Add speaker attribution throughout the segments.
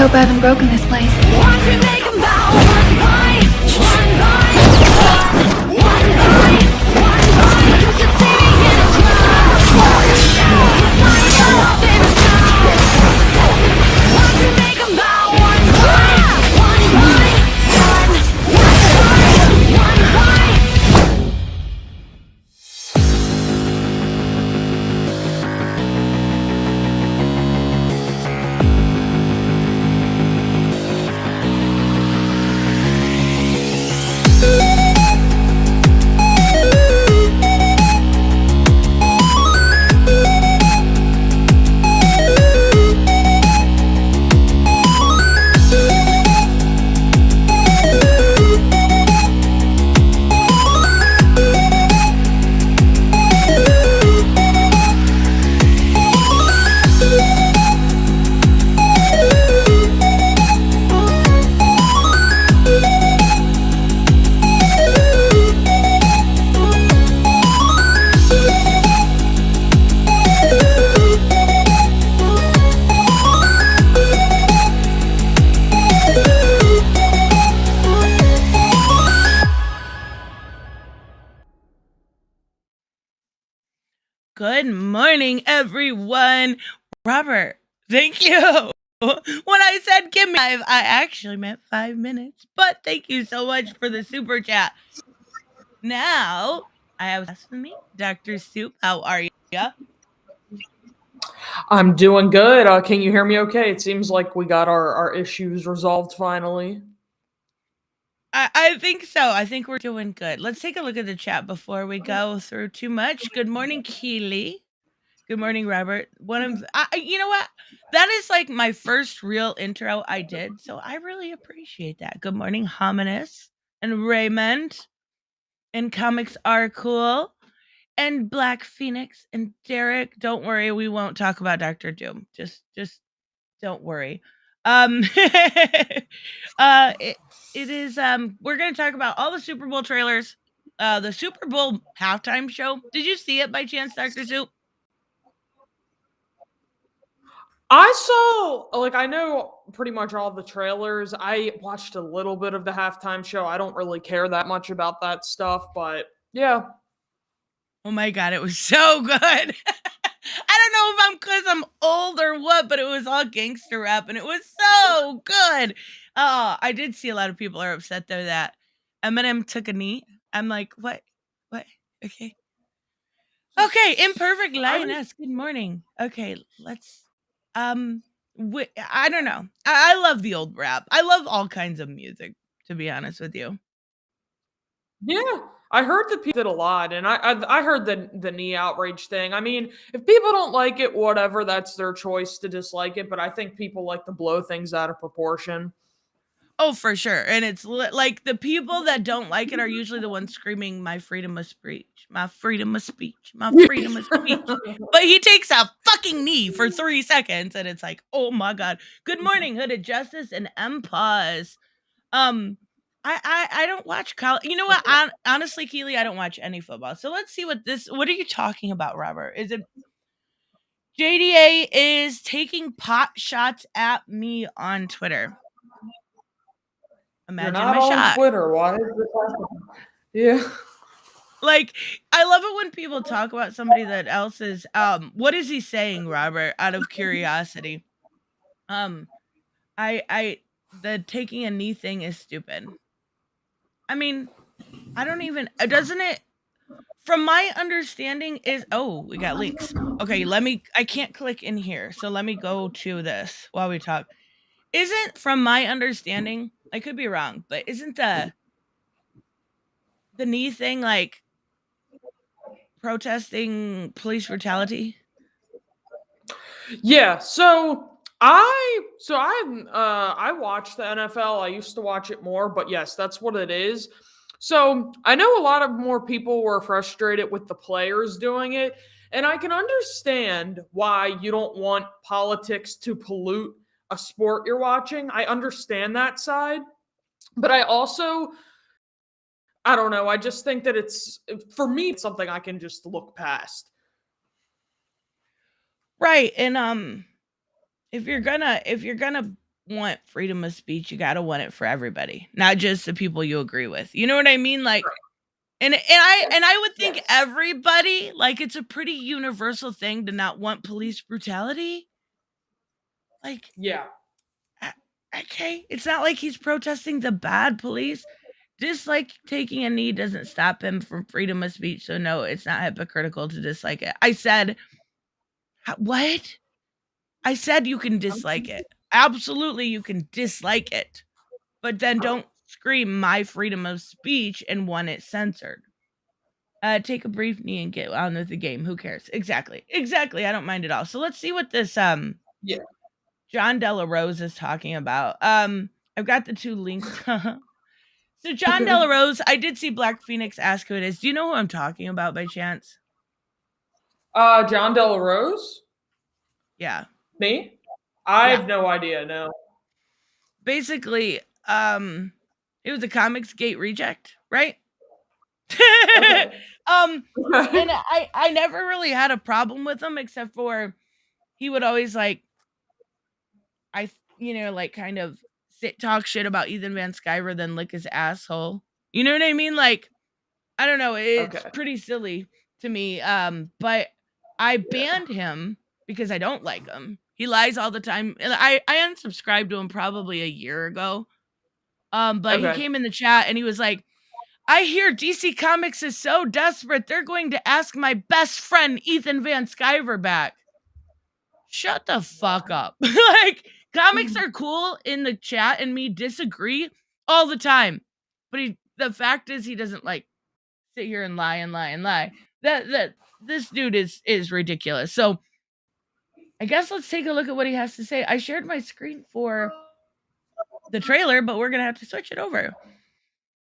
Speaker 1: hope I haven't broken this place.
Speaker 2: Watch me make 'em bow one by one by one, one by one by. You can see me in a crowd. It's like up in sound. Watch me make 'em bow one by one by one, one by one by.
Speaker 3: Good morning, everyone. Robert, thank you. When I said give me 5, I actually meant 5 minutes. But thank you so much for the super chat. Now, I have with me, Dr. Soup. How are you?
Speaker 4: I'm doing good. Can you hear me okay? It seems like we got our issues resolved finally.
Speaker 3: I think so. I think we're doing good. Let's take a look at the chat before we go through too much. Good morning, Keely. Good morning, Robert. You know what? That is like my first real intro I did, so I really appreciate that. Good morning, Hominus and Raymond, and Comics Are Cool, and Black Phoenix and Derek. Don't worry, we won't talk about Doctor Doom. Just don't worry. It is we're gonna talk about all the Super Bowl trailers, the Super Bowl halftime show. Did you see it by chance, Dr. Soup?
Speaker 4: I saw, I know pretty much all the trailers. I watched a little bit of the halftime show. I don't really care that much about that stuff, but yeah.
Speaker 3: Oh my god, it was so good. I don't know if I'm because I'm old or what, but it was all gangster rap and it was so good. I did see a lot of people are upset though that Eminem took a knee. I'm like, what? What? Okay. Okay, imperfect lioness. Good morning. Okay, let's I don't know. I love the old rap. I love all kinds of music, to be honest with you.
Speaker 4: Yeah. I heard that people did a lot, and I heard the knee outrage thing. I mean, if people don't like it, whatever, that's their choice to dislike it, but I think people like to blow things out of proportion.
Speaker 3: Oh, for sure. And it's like the people that don't like it are usually the ones screaming, "My freedom of speech, my freedom of speech, my freedom of speech." But he takes a fucking knee for 3 seconds, and it's like, oh my god. Good morning, Hooded Justice and M-Pause. I don't watch college. You know what? Honestly, Keely, I don't watch any football. So let's see what are you talking about, Robert? Is it JDA is taking pot shots at me on Twitter?
Speaker 4: You're
Speaker 3: Imagine
Speaker 4: not
Speaker 3: my
Speaker 4: on
Speaker 3: shot.
Speaker 4: Twitter. Why is this happening? Yeah.
Speaker 3: Like, I love it when people talk about somebody that else is what is he saying, Robert, out of curiosity? I the taking a knee thing is stupid. I mean, I don't even doesn't it from my understanding is we got links. Okay, I can't click in here. So let me go to this while we talk. Isn't from my understanding, I could be wrong, but isn't the knee thing like protesting police brutality?
Speaker 4: Yeah, I watch the NFL. I used to watch it more, but yes, that's what it is. So I know a lot of more people were frustrated with the players doing it, and I can understand why you don't want politics to pollute a sport you're watching. I understand that side, but I don't know. I just think that for me, it's something I can just look past.
Speaker 3: Right. And if you're gonna want freedom of speech, you got to want it for everybody, not just the people you agree with. You know what I mean? Like, and I would think
Speaker 4: Yes.
Speaker 3: everybody, like, it's a pretty universal thing to not want police brutality. Like,
Speaker 4: Yeah.
Speaker 3: okay, it's not like he's protesting the bad police. Dislike taking a knee doesn't stop him from freedom of speech. So no, it's not hypocritical to dislike it. I said, what? I said you can dislike it. Absolutely, you can dislike it. But then don't scream my freedom of speech and want it censored. Take a brief knee and get on with the game. Who cares? Exactly. I don't mind at all. So let's see what this
Speaker 4: Yeah.
Speaker 3: John Della Rose is talking about. I've got the two links. So John Della Rose, I did see Black Phoenix ask who it is. Do you know who I'm talking about by chance?
Speaker 4: John Della Rose?
Speaker 3: Yeah.
Speaker 4: Me? I
Speaker 3: Yeah.
Speaker 4: have no idea, no.
Speaker 3: Basically, it was a Comics Gate reject, right?
Speaker 4: Okay.
Speaker 3: And I never really had a problem with him, except for he would always like kind of talk shit about Ethan Van Sciver, then lick his asshole. You know what I mean? Like, I don't know, it's
Speaker 4: Okay.
Speaker 3: pretty silly to me. But I banned him because I don't like him. He lies all the time. I unsubscribed to him probably a year ago. But he
Speaker 4: Okay.
Speaker 3: came in the chat and he was like, I hear DC Comics is so desperate, they're going to ask my best friend Ethan Van Sciver back. Shut the fuck up. Like, comics are cool in the chat and me disagree all the time. But the fact is he doesn't like sit here and lie. That this dude is ridiculous. So I guess let's take a look at what he has to say. I shared my screen for the trailer, but we're gonna have to switch it over.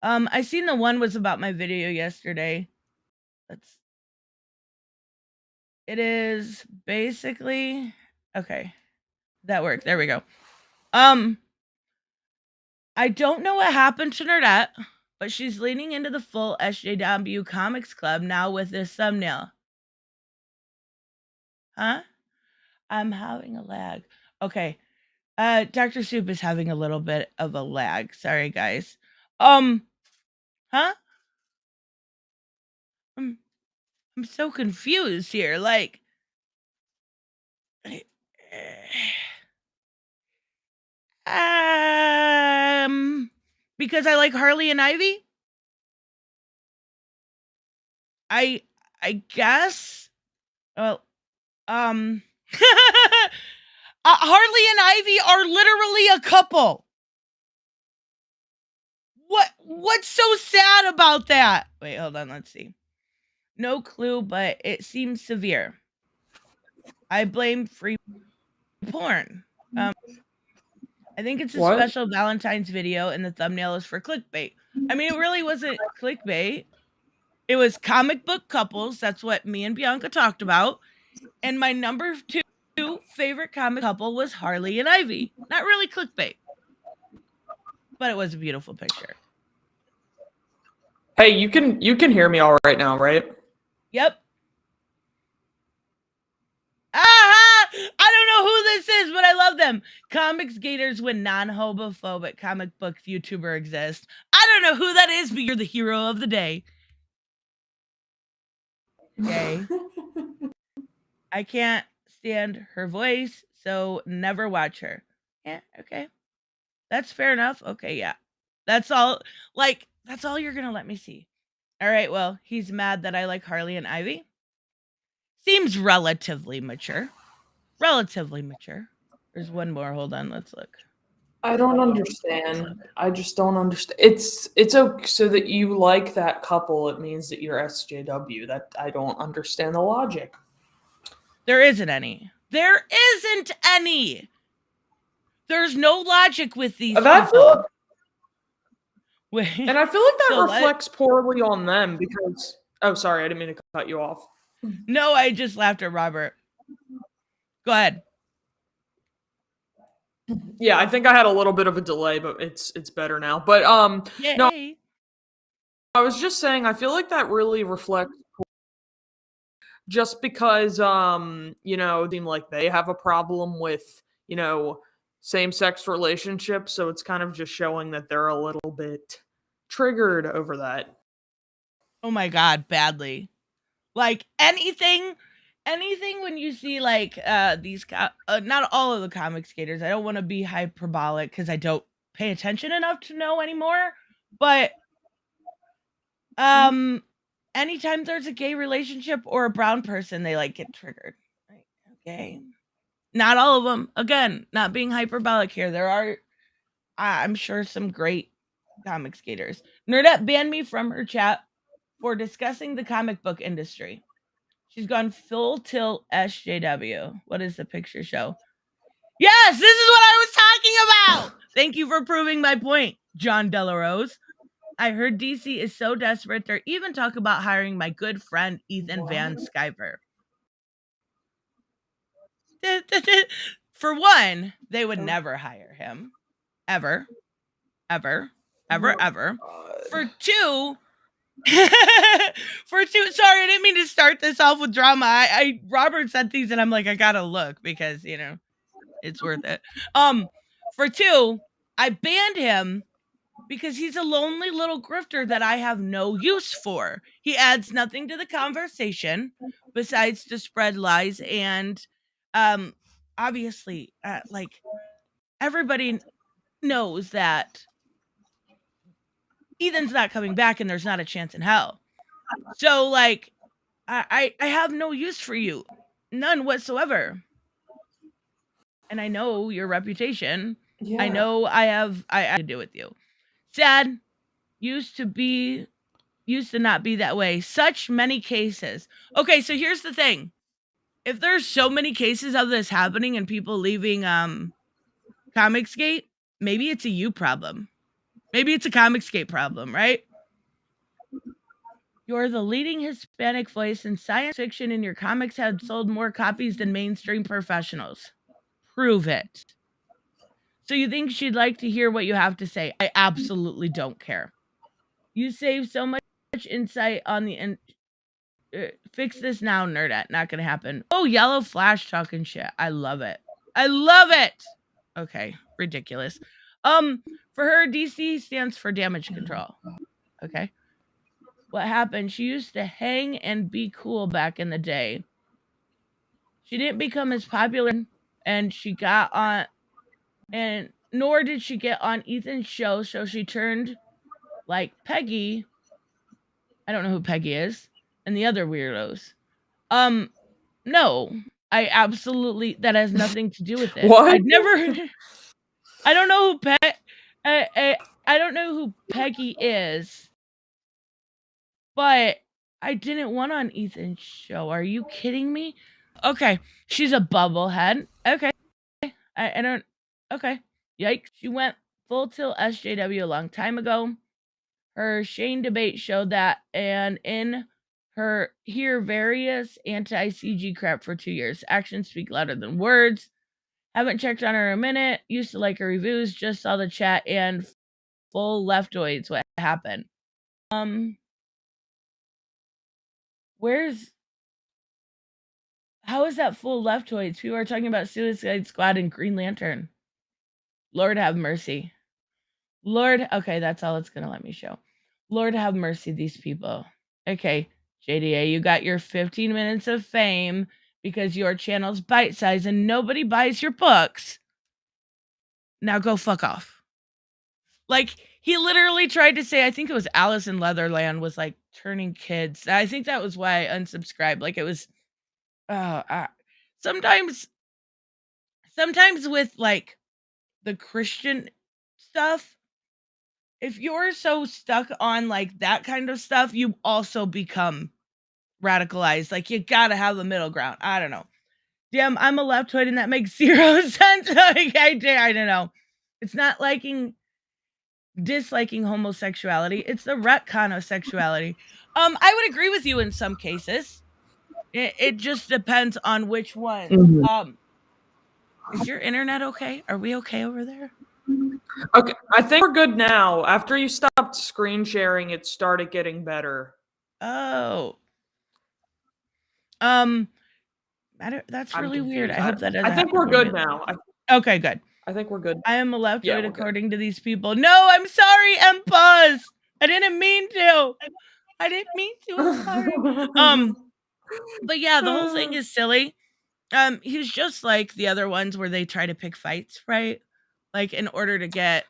Speaker 3: I seen the one was about my video yesterday. It is basically okay. That worked. There we go. I don't know what happened to Nerdette, but she's leaning into the full SJW Comics Club now with this thumbnail. Huh? I'm having a lag. Okay. Dr. Soup is having a little bit of a lag. Sorry, guys. Huh? I'm so confused here. Like, because I like Harley and Ivy. I guess. Well, Harley and Ivy are literally a couple. What's so sad about that? Wait, hold on, let's see. No clue, but it seems severe. I blame free porn. I think it's a special Valentine's video and the thumbnail is for clickbait. I mean, it really wasn't clickbait. It was comic book couples. That's what me and Bianca talked about. And my number 2 favorite comic couple was Harley and Ivy. Not really clickbait, but it was a beautiful picture.
Speaker 4: Hey, you can hear me all right now, right?
Speaker 3: Yep. I don't know who this is, but I love them. Comics Gators when non-homophobic comic book YouTuber exists. I don't know who that is, but you're the hero of the day. Okay. I can't stand her voice, so never watch her. Yeah, okay. That's fair enough. Okay, yeah. That's all you're gonna let me see. All right, well, he's mad that I like Harley and Ivy. Seems relatively mature. There's one more. Hold on, let's look.
Speaker 4: I don't understand. I just don't understand. It's okay, so that you like that couple, it means that you're SJW. That I don't understand the logic.
Speaker 3: There isn't any. There's no logic with these people.
Speaker 4: And I feel like that reflects poorly on them because... Oh, sorry, I didn't mean to cut you off.
Speaker 3: No, I just laughed at Robert. Go ahead.
Speaker 4: Yeah, I think I had a little bit of a delay, but it's better now. But
Speaker 3: Yay.
Speaker 4: no, I was just saying I feel like that really reflects just because seem like they have a problem with, same-sex relationships, so it's kind of just showing that they're a little bit triggered over that.
Speaker 3: Oh my god, badly. Like anything when you see like these not all of the comic skaters. I don't want to be hyperbolic because I don't pay attention enough to know anymore. But anytime there's a gay relationship or a brown person, they like get triggered. Right? Okay. Not all of them. Again, not being hyperbolic here. There are, I'm sure, some great comic skaters. Nerdette banned me from her chat for discussing the comic book industry. She's gone full tilt SJW. What does the picture show? Yes, this is what I was talking about. Thank you for proving my point, John Delarose. I heard DC is so desperate, they're even talking about hiring my good friend Ethan Van Sciver. For one, they would never hire him. Ever. Ever. Ever, ever. For two, sorry, I didn't mean to start this off with drama. Robert sent these and I'm like, I gotta look because, you know, it's worth it. For two, I banned him because he's a lonely little grifter that I have no use for. He adds nothing to the conversation besides to spread lies and obviously like everybody knows that Ethan's not coming back and there's not a chance in hell. So like I have no use for you. None whatsoever. And I know your reputation. I know I have to do with you. Sad. Used to not be that way. Such many cases. Okay, so here's the thing. If there's so many cases of this happening and people leaving Comicsgate, maybe it's a you problem. Maybe it's a Comicsgate problem, right? You're the leading Hispanic voice in science fiction and your comics have sold more copies than mainstream professionals. Prove it. So you think she'd like to hear what you have to say? I absolutely don't care. You save so much insight on the fix this now, Nerdette. Not gonna happen. Oh, Yellow Flash talking shit. I love it. I love it. Okay, ridiculous. For her, DC stands for damage control. Okay. What happened? She used to hang and be cool back in the day. She didn't become as popular, and she got on, and nor did she get on Ethan's show. So she turned like Peggy. I don't know who Peggy is, and the other weirdos. No, I absolutely that has nothing to do with it.
Speaker 4: What?
Speaker 3: I'd never. I don't know who I don't know who Peggy is, but I didn't want on Ethan's show. Are you kidding me? Okay, she's a bubblehead. Okay, I don't. Okay, yikes. She went full tilt SJW a long time ago. Her Shane debate showed that, and in her various anti-CG crap for 2 years. Actions speak louder than words. Haven't checked on her in a minute. Used to like her reviews. Just saw the chat and full leftoids. What happened? How is that full leftoids? People are talking about Suicide Squad and Green Lantern. Lord have mercy. Lord, okay, that's all it's gonna let me show. Lord have mercy, these people. Okay, JDA, you got your 15 minutes of fame because your channel's bite-sized and nobody buys your books. Now go fuck off. Like, he literally tried to say, I think it was Alice in Leatherland was like turning kids. I think that was why I unsubscribed. Like it was sometimes with like the Christian stuff, if you're so stuck on like that kind of stuff, you also become radicalized. Like you gotta have the middle ground. I don't know. Damn, I'm a leftoid and that makes 0 sense. Like, I don't know. It's not disliking homosexuality. It's the retcon of sexuality. I would agree with you in some cases. It just depends on which one.
Speaker 4: Mm-hmm.
Speaker 3: Is your internet okay? Are we okay over there?
Speaker 4: Okay, I think we're good now. After you stopped screen sharing, it started getting better.
Speaker 3: Oh. That's really weird. I hope that doesn't
Speaker 4: I think we're good now.
Speaker 3: Okay, good.
Speaker 4: I think we're good.
Speaker 3: I am a leftoid
Speaker 4: Yeah, we're good.
Speaker 3: according to these people. No, I'm sorry, Pause. I didn't mean to. I'm sorry. But yeah, the whole thing is silly. He's just like the other ones where they try to pick fights, right? Like in order to get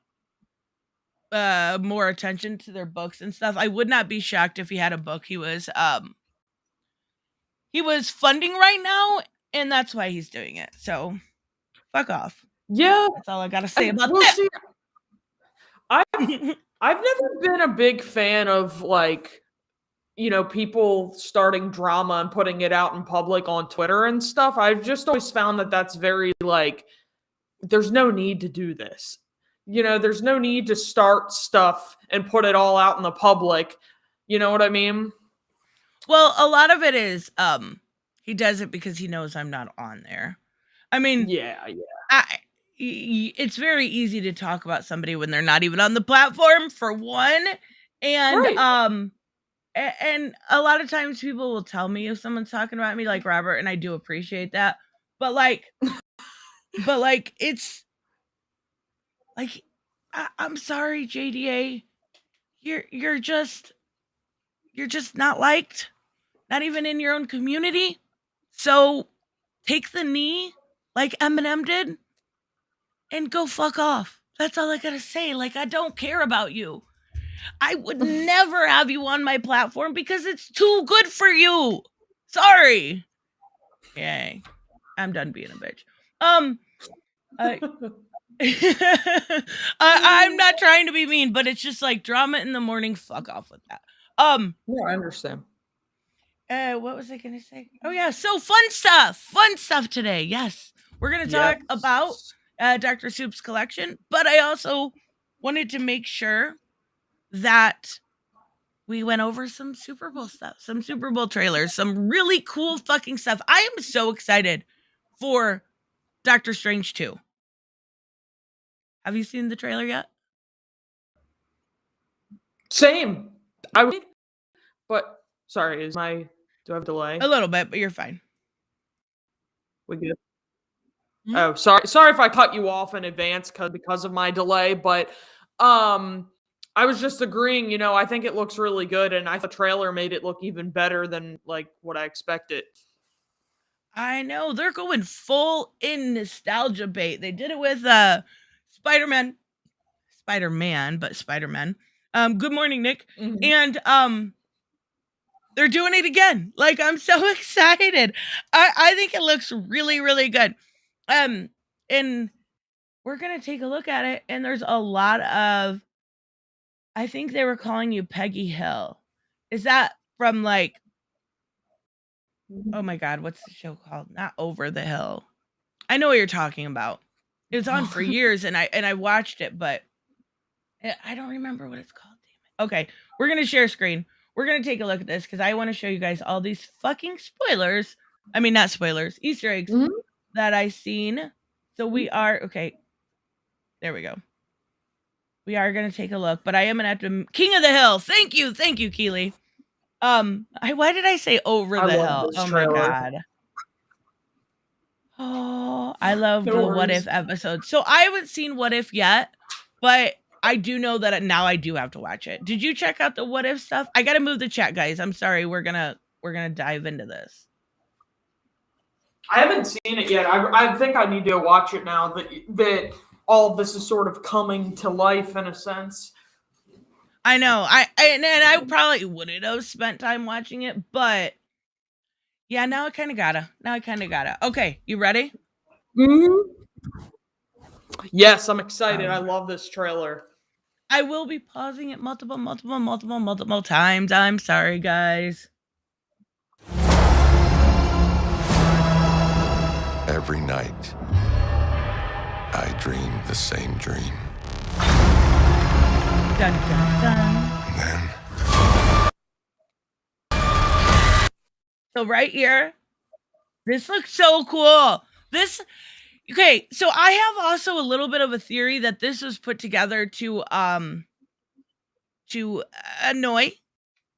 Speaker 3: more attention to their books and stuff. I would not be shocked if he had a book he was funding right now, and that's why he's doing it. So fuck off.
Speaker 4: Yeah.
Speaker 3: That's all I gotta say about
Speaker 4: Well,
Speaker 3: that.
Speaker 4: see, I've never been a big fan of like, people starting drama and putting it out in public on Twitter and stuff. I've just always found that that's very like, there's no need to do this. There's no need to start stuff and put it all out in the public. You know what I mean?
Speaker 3: Well, a lot of it is he does it because he knows I'm not on there. I mean,
Speaker 4: Yeah.
Speaker 3: it's very easy to talk about somebody when they're not even on the platform, for one. And
Speaker 4: Right.
Speaker 3: and a lot of times people will tell me if someone's talking about me, like Robert, and I do appreciate that. But like it's like I'm sorry, JDA. You're just not liked, not even in your own community. So take the knee like Eminem did and go fuck off. That's all I gotta say. Like, I don't care about you. I would never have you on my platform because it's too good for you. Sorry. Yay. I'm done being a bitch. I'm not trying to be mean, but it's just like drama in the morning. Fuck off with that.
Speaker 4: Yeah, I understand.
Speaker 3: What was I gonna say? Oh yeah, so fun stuff today. Yes, we're gonna talk about Dr. Soup's collection, but I also wanted to make sure that we went over some Super Bowl stuff, some Super Bowl trailers, some really cool fucking stuff. I am so excited for Doctor Strange 2. Have you seen the trailer yet?
Speaker 4: Same. I would, but sorry, do I have a delay?
Speaker 3: A little bit, but you're fine.
Speaker 4: We good?
Speaker 3: Mhm.
Speaker 4: Oh, sorry if I cut you off in advance because of my delay, but I was just agreeing, I think it looks really good, and I thought the trailer made it look even better than like what I expected.
Speaker 3: I know they're going full in nostalgia bait. They did it with Spider-Man, but Spider-Man. Good morning, Nick.
Speaker 4: Mhm.
Speaker 3: And they're doing it again. Like, I'm so excited. I think it looks really, really good. And we're gonna take a look at it, and there's a lot of, I think they were calling you Peggy Hill. Is that from like, oh my god, what's the show called? Not Over the Hill. I know what you're talking about. It was on for years, and I watched it, but I don't remember what it's called. Damn it. Okay, we're gonna share screen. We're gonna take a look at this because I want to show you guys all these fucking spoilers. I mean, not spoilers, Easter eggs that I seen. So we are okay. There we go. We are gonna take a look, but I am gonna have to King of the Hill. Thank you, Keely. Why did I say Over the Hill? Oh my god. Oh, I love the What If episode. So I haven't seen What If yet, but I do know that now I do have to watch it. Did you check out the What If stuff? I gotta move the chat, guys. I'm sorry. We're gonna dive into this.
Speaker 4: I haven't seen it yet. I think I need to watch it now that all of this is sort of coming to life in a sense.
Speaker 3: I know. I probably wouldn't have spent time watching it, but yeah, now I kind of gotta. Okay, you ready?
Speaker 4: Yes, I'm excited. I love this trailer.
Speaker 3: I will be pausing it multiple times. I'm sorry, guys.
Speaker 1: Every night, I dream the same dream.
Speaker 3: Dun, dun, dun.
Speaker 1: And then,
Speaker 3: So right here, this looks so cool. Okay, so I have also a little bit of a theory that this was put together to annoy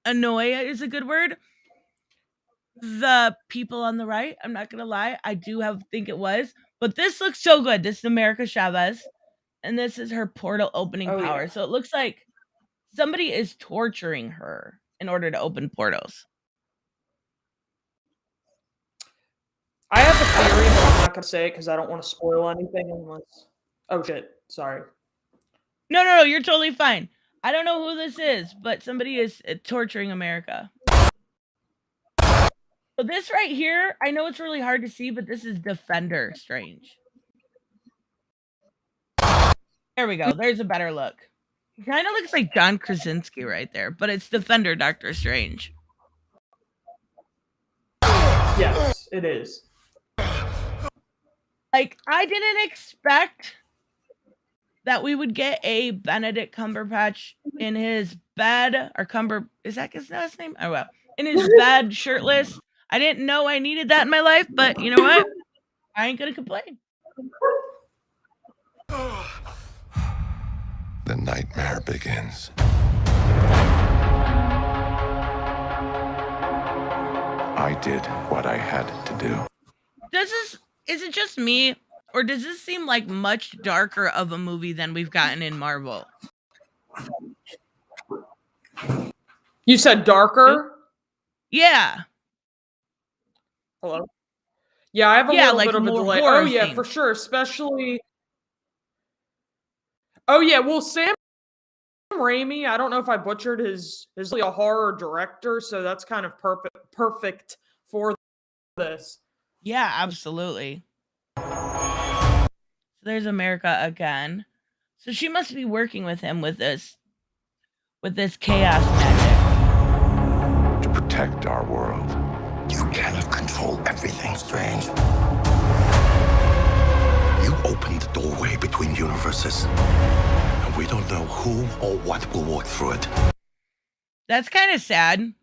Speaker 3: is a good word, the people on the right. I'm not gonna lie, I do think it was, But this looks so good. This is America Chavez, and this is her portal opening
Speaker 4: Oh,
Speaker 3: power.
Speaker 4: yeah.
Speaker 3: So it looks like somebody is torturing her in order to open portals.
Speaker 4: I have a theory, but I'm not gonna say it because I don't want to spoil anything unless. Oh shit! Sorry.
Speaker 3: No, you're totally fine. I don't know who this is, but somebody is torturing America. So this right here, I know it's really hard to see, but this is Defender Strange. There we go. There's a better look. He kind of looks like John Krasinski right there, but it's Defender Doctor Strange.
Speaker 4: Yes, it is.
Speaker 3: Like, I didn't expect that we would get a Benedict Cumberbatch in his bed, or is that his last name? Oh, well. In his bed, shirtless. I didn't know I needed that in my life, but you know what? I ain't gonna complain.
Speaker 1: The nightmare begins. I did what I had to do.
Speaker 3: Is it just me, or does this seem like much darker of a movie than we've gotten in Marvel?
Speaker 4: You said darker?
Speaker 3: Yeah.
Speaker 4: Hello? Yeah, I have a
Speaker 3: Yeah,
Speaker 4: little
Speaker 3: like
Speaker 4: bit of a
Speaker 3: more
Speaker 4: delay.
Speaker 3: horror
Speaker 4: Oh, yeah,
Speaker 3: theme.
Speaker 4: for sure. Especially. Oh, yeah. Well, Sam Raimi, I don't know if I butchered his really a horror director, so that's kind of perfect for this.
Speaker 3: Yeah, absolutely. So there's America again. So she must be working with him with this chaos magic.
Speaker 1: To protect our world.
Speaker 5: You cannot control everything, Strange. You opened the doorway between universes, and we don't know who or what will walk through it.
Speaker 3: That's kind of sad.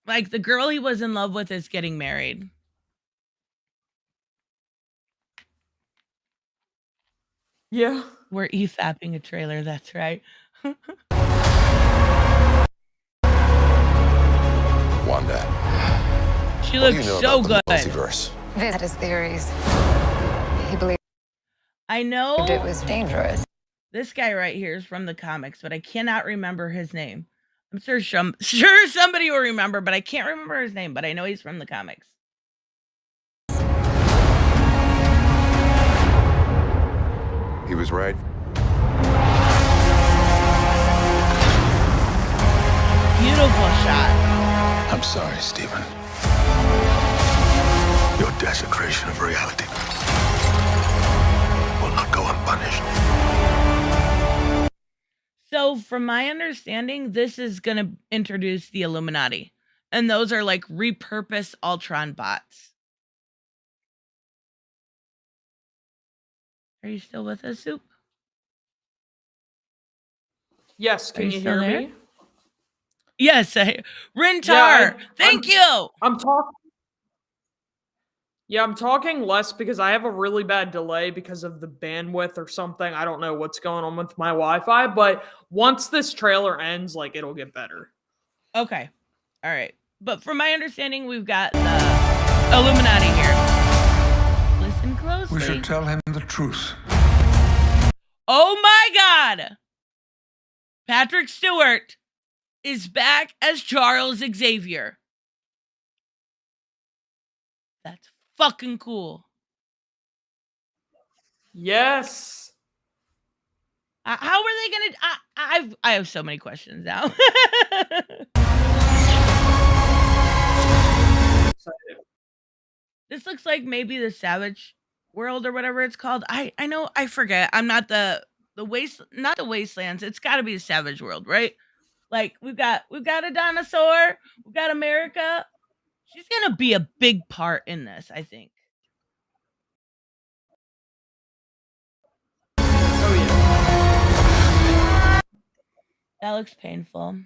Speaker 3: Like, the girl he was in love with is getting married.
Speaker 4: Yeah.
Speaker 3: We're e-fapping a trailer, that's right.
Speaker 1: Wanda.
Speaker 3: She
Speaker 1: What do
Speaker 3: looks
Speaker 1: you know
Speaker 3: so
Speaker 1: about the
Speaker 3: good.
Speaker 1: multiverse?
Speaker 6: Viz had his theories. He believed
Speaker 3: I know
Speaker 6: it was dangerous.
Speaker 3: this guy right here is from the comics, but I cannot remember his name. I'm sure somebody will remember, but I can't remember his name, but I know he's from the comics.
Speaker 1: He was right.
Speaker 3: Beautiful shot.
Speaker 5: I'm sorry, Stephen. Your desecration of reality will not go unpunished.
Speaker 3: So, from my understanding, this is going to introduce the Illuminati. And those are like repurposed Ultron bots. Are you still with us, Soup?
Speaker 4: Yes, can
Speaker 3: you
Speaker 4: you
Speaker 3: still
Speaker 4: hear
Speaker 3: there?
Speaker 4: me?
Speaker 3: Yes, Rintar.
Speaker 4: Yeah,
Speaker 3: Thank you.
Speaker 4: I'm talking. Yeah, I'm talking less because I have a really bad delay because of the bandwidth or something. I don't know what's going on with my Wi-Fi, but once this trailer ends, like, it'll get better.
Speaker 3: Okay. All right. But from my understanding, we've got the Illuminati here. Listen closely.
Speaker 7: We should tell him the truth.
Speaker 3: Oh my God! Patrick Stewart is back as Charles Xavier. That's fucking cool.
Speaker 4: Yes.
Speaker 3: How are they gonna? I have so many questions now. This looks like maybe the Savage World or whatever it's called. I know, I forget. I'm not the not the Wastelands. It's got to be the Savage World, right? Like, we've got a dinosaur. We've got America. She's gonna be a big part in this, I think.
Speaker 4: Oh yeah.
Speaker 3: That looks painful.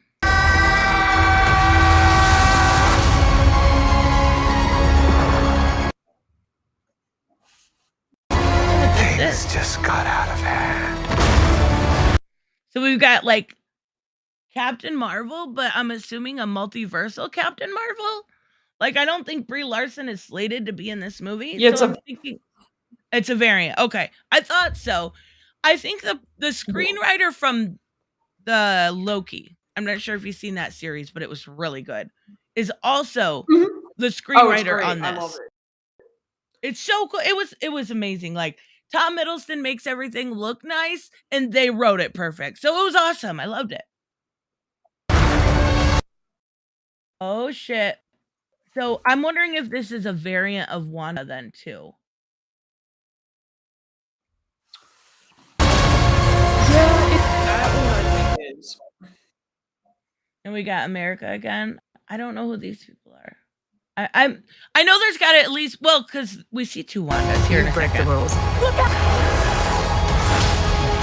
Speaker 5: Things just got out of hand.
Speaker 3: So we've got like Captain Marvel, but I'm assuming a multiversal Captain Marvel. Like, I don't think Brie Larson is slated to be in this movie.
Speaker 4: Yeah,
Speaker 3: so I'm thinking It's a variant. Okay. I thought so. I think the screenwriter from the Loki, I'm not sure if you've seen that series, but it was really good, is also
Speaker 4: Mhm.
Speaker 3: the
Speaker 4: Oh, it's
Speaker 3: screenwriter
Speaker 4: great.
Speaker 3: on
Speaker 4: I love
Speaker 3: this.
Speaker 4: it.
Speaker 3: It's so cool. It was amazing. Like Tom Hiddleston makes everything look nice and they wrote it perfect. So it was awesome. I loved it. Oh shit. So I'm wondering if this is a variant of Wanda then too.
Speaker 4: That one I think is.
Speaker 3: And we got America again. I don't know who these people are. I know there's got to at least, well, because we see two Wandas here in
Speaker 6: You
Speaker 3: a
Speaker 6: break the
Speaker 3: second.
Speaker 6: rules.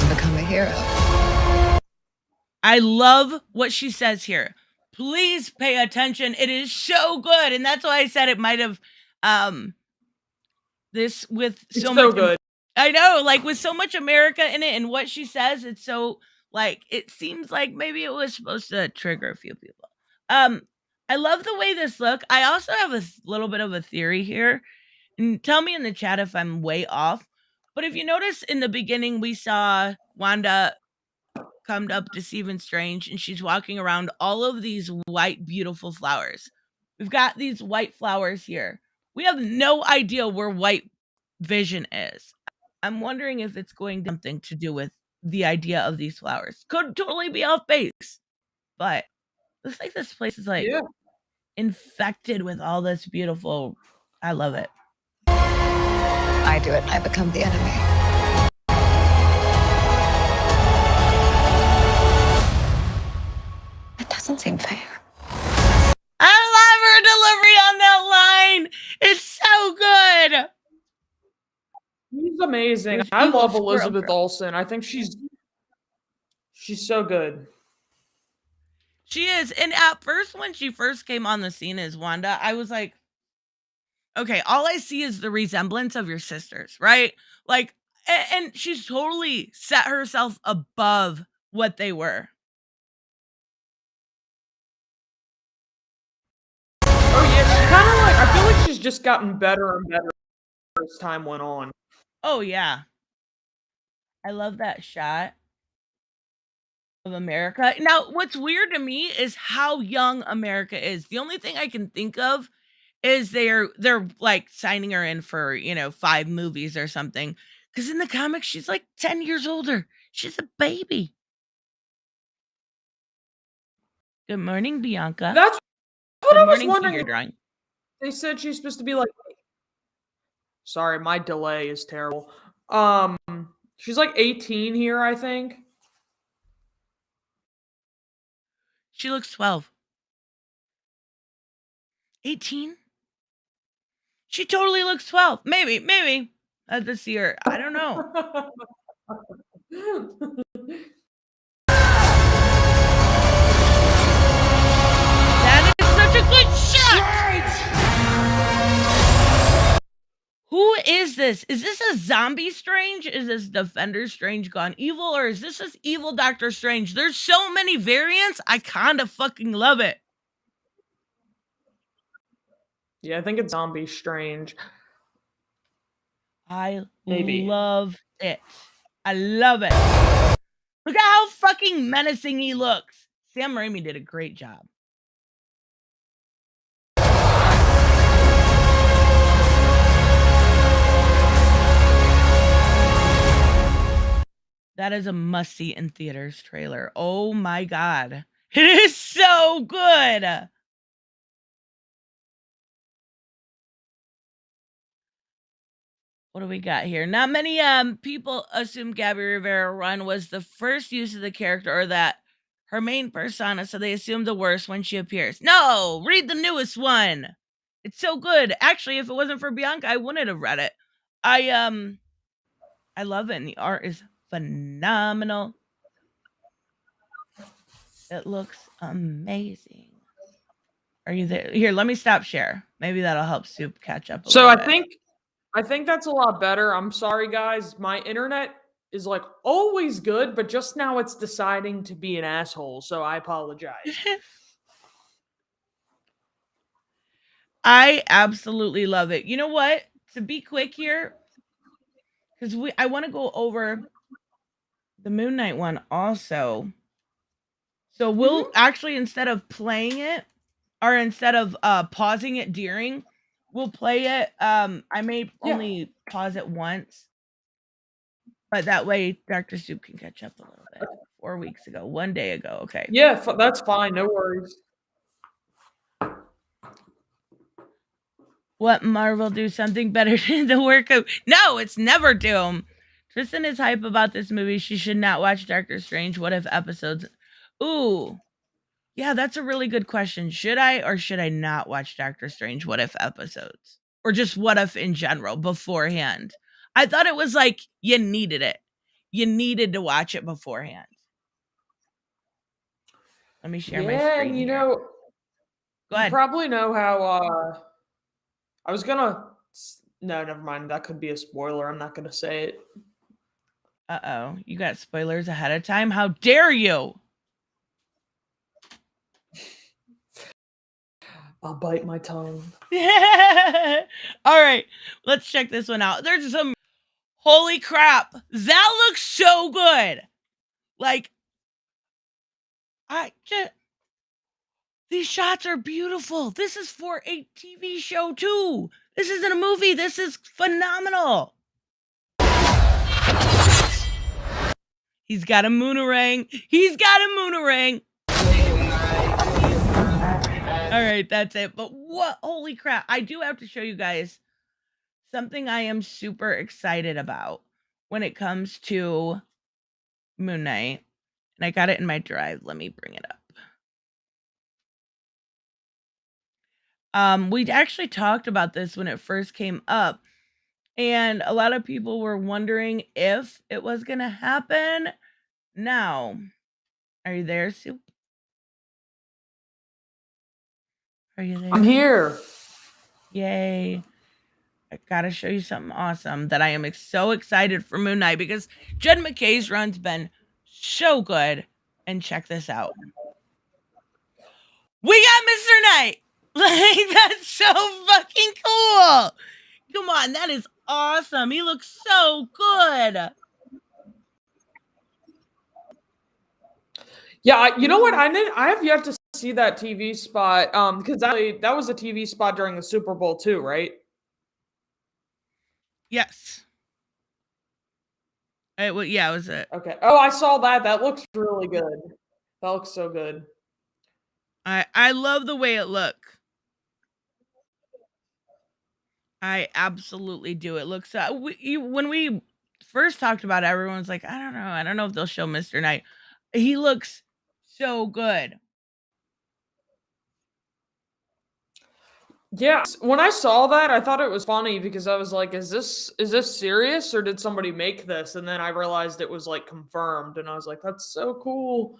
Speaker 6: And become a hero.
Speaker 3: I love what she says here. Please pay attention. It is so good. And that's why I said it might have this with
Speaker 4: It's
Speaker 3: so
Speaker 4: so
Speaker 3: much
Speaker 4: good.
Speaker 3: I know, like with so much America in it and what she says, it's so like it seems like maybe it was supposed to trigger a few people. I love the way this look. I also have a little bit of a theory here. And tell me in the chat if I'm way off. But if you notice in the beginning, we saw Wanda come up to Stephen Strange and she's walking around all of these white, beautiful flowers. We've got these white flowers here. We have no idea where White Vision is. I'm wondering if it's going to have something to do with the idea of these flowers. Could totally be off base, but looks like this place is like
Speaker 4: Yeah.
Speaker 3: infected with all this beautiful. I love it.
Speaker 6: I do it, I become the enemy. It doesn't seem fair.
Speaker 3: I love her delivery on that line. It's so good.
Speaker 4: She's amazing.
Speaker 3: With
Speaker 4: I
Speaker 3: evil
Speaker 4: love
Speaker 3: Squirrel
Speaker 4: Elizabeth
Speaker 3: Girl.
Speaker 4: Olsen. I think she's so good.
Speaker 3: She is. And at first, when she first came on the scene as Wanda, I was like, okay, all I see is the resemblance of your sisters, right? Like, and she's totally set herself above what they were.
Speaker 4: Oh yeah, she kind of like. I feel like she's just gotten better and better as time went on.
Speaker 3: Oh, yeah. I love that shot of America. Now, what's weird to me is how young America is. The only thing I can think of is they're like signing her in for, 5 movies or something. Because in the comics, she's like 10 years older. She's a baby. Good morning, Bianca.
Speaker 4: That's what
Speaker 3: Good
Speaker 4: I was
Speaker 3: morning,
Speaker 4: wondering.
Speaker 3: figure drawing.
Speaker 4: They said she's supposed to be like. Sorry, my delay is terrible. She's like 18 here, I think.
Speaker 3: She looks 12. 18? She totally looks 12. Maybe. Let's see her. I don't know. That is such a good shot! Who is this? Is this a zombie Strange? Is this Defender Strange gone evil? Or is this evil Doctor Strange? There's so many variants. I kind of fucking love it.
Speaker 4: Yeah, I think it's Zombie Strange.
Speaker 3: I
Speaker 4: Maybe.
Speaker 3: love it. I love it. Look at how fucking menacing he looks. Sam Raimi did a great job. That is a must-see in theaters trailer. Oh my god. It is so good. What do we got here? Not many people assume Gabby Rivera Run was the first use of the character or that her main persona, so they assume the worst when she appears. No, read the newest one. It's so good. Actually, if it wasn't for Bianca, I wouldn't have read it. I love it, and the art is phenomenal. It looks amazing. Are you there? Here, let me stop share. Maybe that'll help Soup catch up a
Speaker 4: So
Speaker 3: little
Speaker 4: I
Speaker 3: bit.
Speaker 4: think that's a lot better. I'm sorry, guys. My internet is like always good, but just now it's deciding to be an asshole. So I apologize.
Speaker 3: I absolutely love it. You know what? To be quick here, because I want to go over the Moon Knight one also. So we'll actually, instead of playing it, or instead of pausing it during, we'll play it. I may only pause it once, but that way Dr. Soup can catch up a little bit. 4 weeks ago, 1 day ago. Okay.
Speaker 4: Yeah, that's fine. No worries.
Speaker 3: What Marvel do something better than the work of? No, it's never Doom. Tristan is hype about this movie. She should not watch Doctor Strange. What if episodes? Ooh, yeah, that's a really good question. Should I or should I not watch Doctor Strange? What if episodes, or just what if in general beforehand? I thought it was like you needed it. You needed to watch it beforehand. Let me share my screen.
Speaker 4: And you
Speaker 3: here.
Speaker 4: know,
Speaker 3: Go
Speaker 4: you
Speaker 3: ahead.
Speaker 4: probably know how. I was gonna. No, never mind. That could be a spoiler. I'm not gonna say it.
Speaker 3: Uh-oh, you got spoilers ahead of time? How dare you?
Speaker 4: I'll bite my tongue.
Speaker 3: All right, let's check this one out. There's some. Holy crap, that looks so good. Like, these shots are beautiful. This is for a TV show too. This isn't a movie. This is phenomenal. He's got a moonerang. He's got a moonerang. All right, that's it. But what? Holy crap. I do have to show you guys something I am super excited about when it comes to Moon Knight. And I got it in my drive. Let me bring it up. We'd actually talked about this when it first came up. And a lot of people were wondering if it was going to happen. Now, are you there, Soup? Are you there?
Speaker 4: I'm here.
Speaker 3: Yay. I gotta show you something awesome that I am so excited for Moon Knight, because Jed McKay's run's been so good. And check this out. We got Mr. Knight! Like, that's so fucking cool! Come on, that is awesome. He looks so good.
Speaker 4: Yeah, you know what? I have yet to see that TV spot. Because that was a TV spot during the Super Bowl too, right?
Speaker 3: Yes. It was it.
Speaker 4: Okay. Oh, I saw that. That looks really good. That looks so good.
Speaker 3: I love the way it looks. I absolutely do. It looks when we first talked about it, everyone's like, I don't know if they'll show Mr. Knight. He looks so good.
Speaker 4: Yeah, when I saw that, I thought it was funny because I was like, is this serious or did somebody make this? And then I realized it was like confirmed and I was like, that's so cool.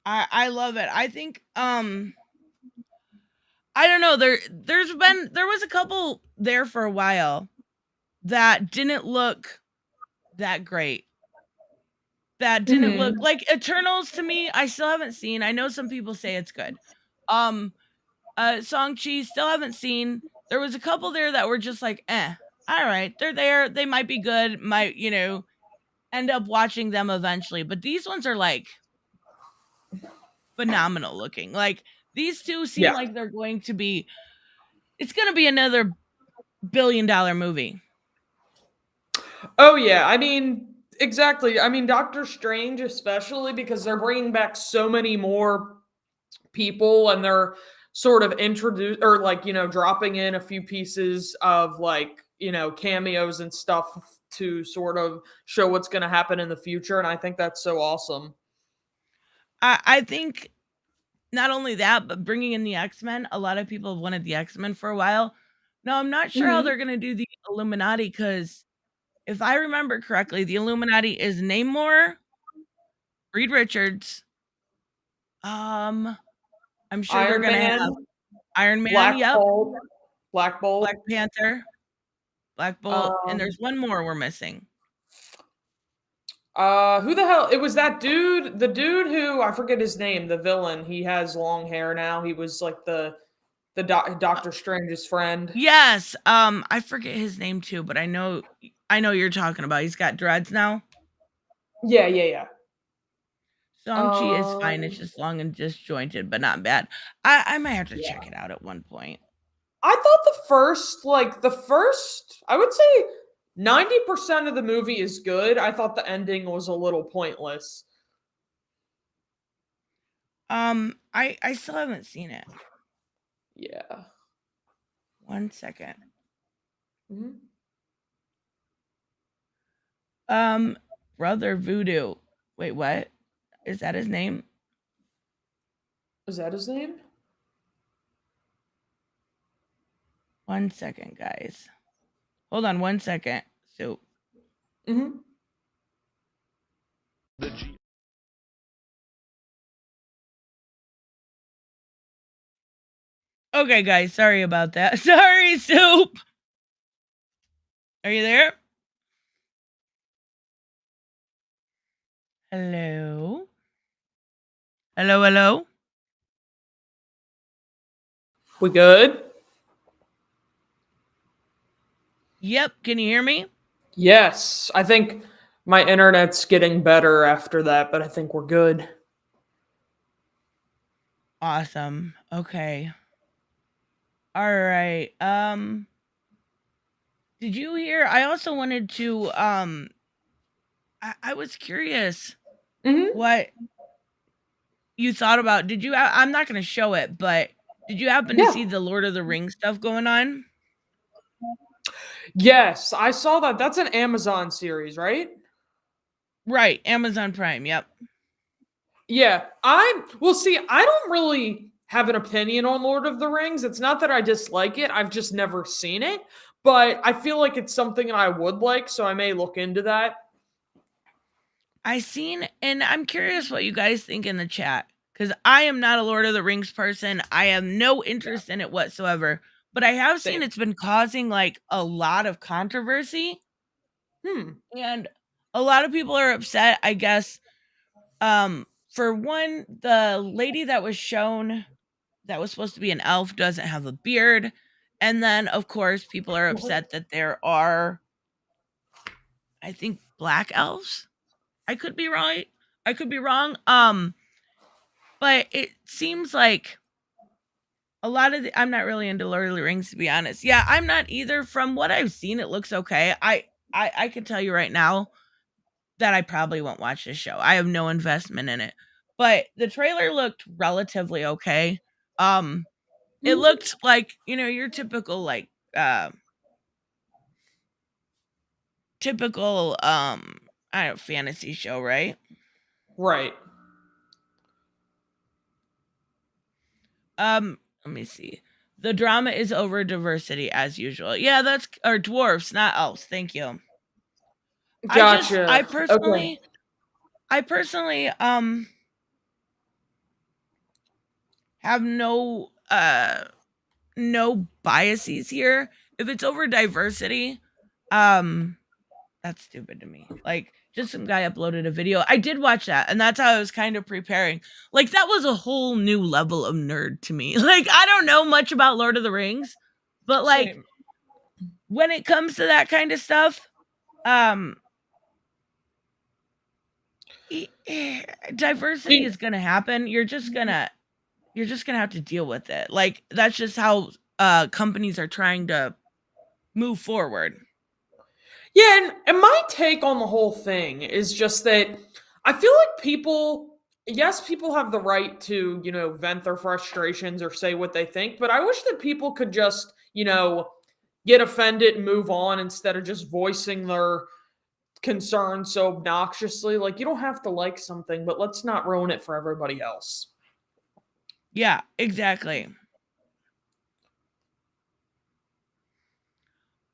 Speaker 3: I love it. I think I don't know, there was a couple there for a while that didn't look that great. That didn't look like Eternals to me. I still haven't seen. I know some people say it's good. Shang-Chi still haven't seen. There was a couple there that were just like, all right, they're there. They might be good. Might, end up watching them eventually. But these ones are like phenomenal looking. Like, these two seem like they're going to be. It's going to be another $1 billion movie.
Speaker 4: Oh yeah, I mean, exactly. I mean, Doctor Strange especially because they're bringing back so many more people and they're sort of dropping in a few pieces of cameos and stuff to sort of show what's going to happen in the future. And I think that's so awesome.
Speaker 3: I think not only that, but bringing in the X-Men. A lot of people have wanted the X-Men for a while. Now, I'm not sure how they're going to do the Illuminati, because if I remember correctly, the Illuminati is Namor, Reed Richards. I'm sure they're going to have Iron Man,
Speaker 4: Black Bolt,
Speaker 3: Black Panther, Black Bolt, and there's one more we're missing.
Speaker 4: Who the hell? It was that dude, the dude who, I forget his name, the villain. He has long hair now. He was like the The Doctor Strange's friend.
Speaker 3: Yes. I forget his name too, but I know you're talking about. He's got dreads now.
Speaker 4: Yeah.
Speaker 3: Shang-Chi is fine. It's
Speaker 4: Um,
Speaker 3: just long and disjointed, but not bad. I might have to
Speaker 4: yeah.
Speaker 3: check it out at one point.
Speaker 4: I thought the first, I would say 90% of the movie is good. I thought the ending was a little pointless.
Speaker 3: I still haven't seen it.
Speaker 4: Yeah.
Speaker 3: 1 second.
Speaker 4: Mhm.
Speaker 3: Brother Voodoo. Wait, what? Is that his name?
Speaker 4: Is that his name?
Speaker 3: 1 second, guys. Hold on 1 second. So,
Speaker 4: Mm-hmm.
Speaker 3: okay, guys, sorry about that. Sorry, Soup. Are you there? Hello? Hello?
Speaker 4: We good?
Speaker 3: Yep, can you hear me?
Speaker 4: Yes. I think my internet's getting better after that, but I think we're good.
Speaker 3: Awesome. Okay. All right. Did you hear? I also wanted to I was curious
Speaker 4: Mm-hmm.
Speaker 3: what you thought about. Did you I'm not going to show it, but did you happen to
Speaker 4: Yeah.
Speaker 3: see the Lord of the Rings stuff going on?
Speaker 4: Yes, I saw that. That's an Amazon series, right?
Speaker 3: Right, Amazon Prime. Yep.
Speaker 4: Yeah. See, I don't really have an opinion on Lord of the Rings. It's not that I dislike it, I've just never seen it. But I feel like it's something I would like, so I may look into that.
Speaker 3: I seen, and I'm curious what you guys think in the chat, because I am not a Lord of the Rings person. I have no interest in it whatsoever, but I have seen
Speaker 4: Same.
Speaker 3: it's been causing like a lot of controversy,
Speaker 4: Hmm.
Speaker 3: and a lot of people are upset, I guess. For one, the lady that was shown that was supposed to be an elf doesn't have a beard, and then of course people are upset that there are, I think, black elves. I could be right. I could be wrong. But it seems like a lot of I'm not really into Lord of the Rings, to be honest. Yeah, I'm not either. From what I've seen, it looks okay. I can tell you right now that I probably won't watch this show. I have no investment in it. But the trailer looked relatively okay. It looked like, your typical like typical I don't know, fantasy show, right?
Speaker 4: Right.
Speaker 3: Let me see. The drama is over diversity as usual. Yeah, that's or dwarfs, not elves. Thank you.
Speaker 4: Gotcha. Okay.
Speaker 3: I personally have no biases here. If it's over diversity, um that's stupid to me. Like, just some guy uploaded a video. I did watch that, and that's how I was kind of preparing. Like, that was a whole new level of nerd to me. Like, I don't know much about Lord of the Rings, but like
Speaker 4: Same.
Speaker 3: when it comes to that kind of stuff, um diversity is going to happen. You're just going to have to deal with it. Like, that's just how companies are trying to move forward.
Speaker 4: Yeah, and my take on the whole thing is just that I feel like people have the right to, vent their frustrations or say what they think, but I wish that people could just, get offended and move on instead of just voicing their concerns so obnoxiously. Like, you don't have to like something, but let's not ruin it for everybody else.
Speaker 3: Yeah, exactly.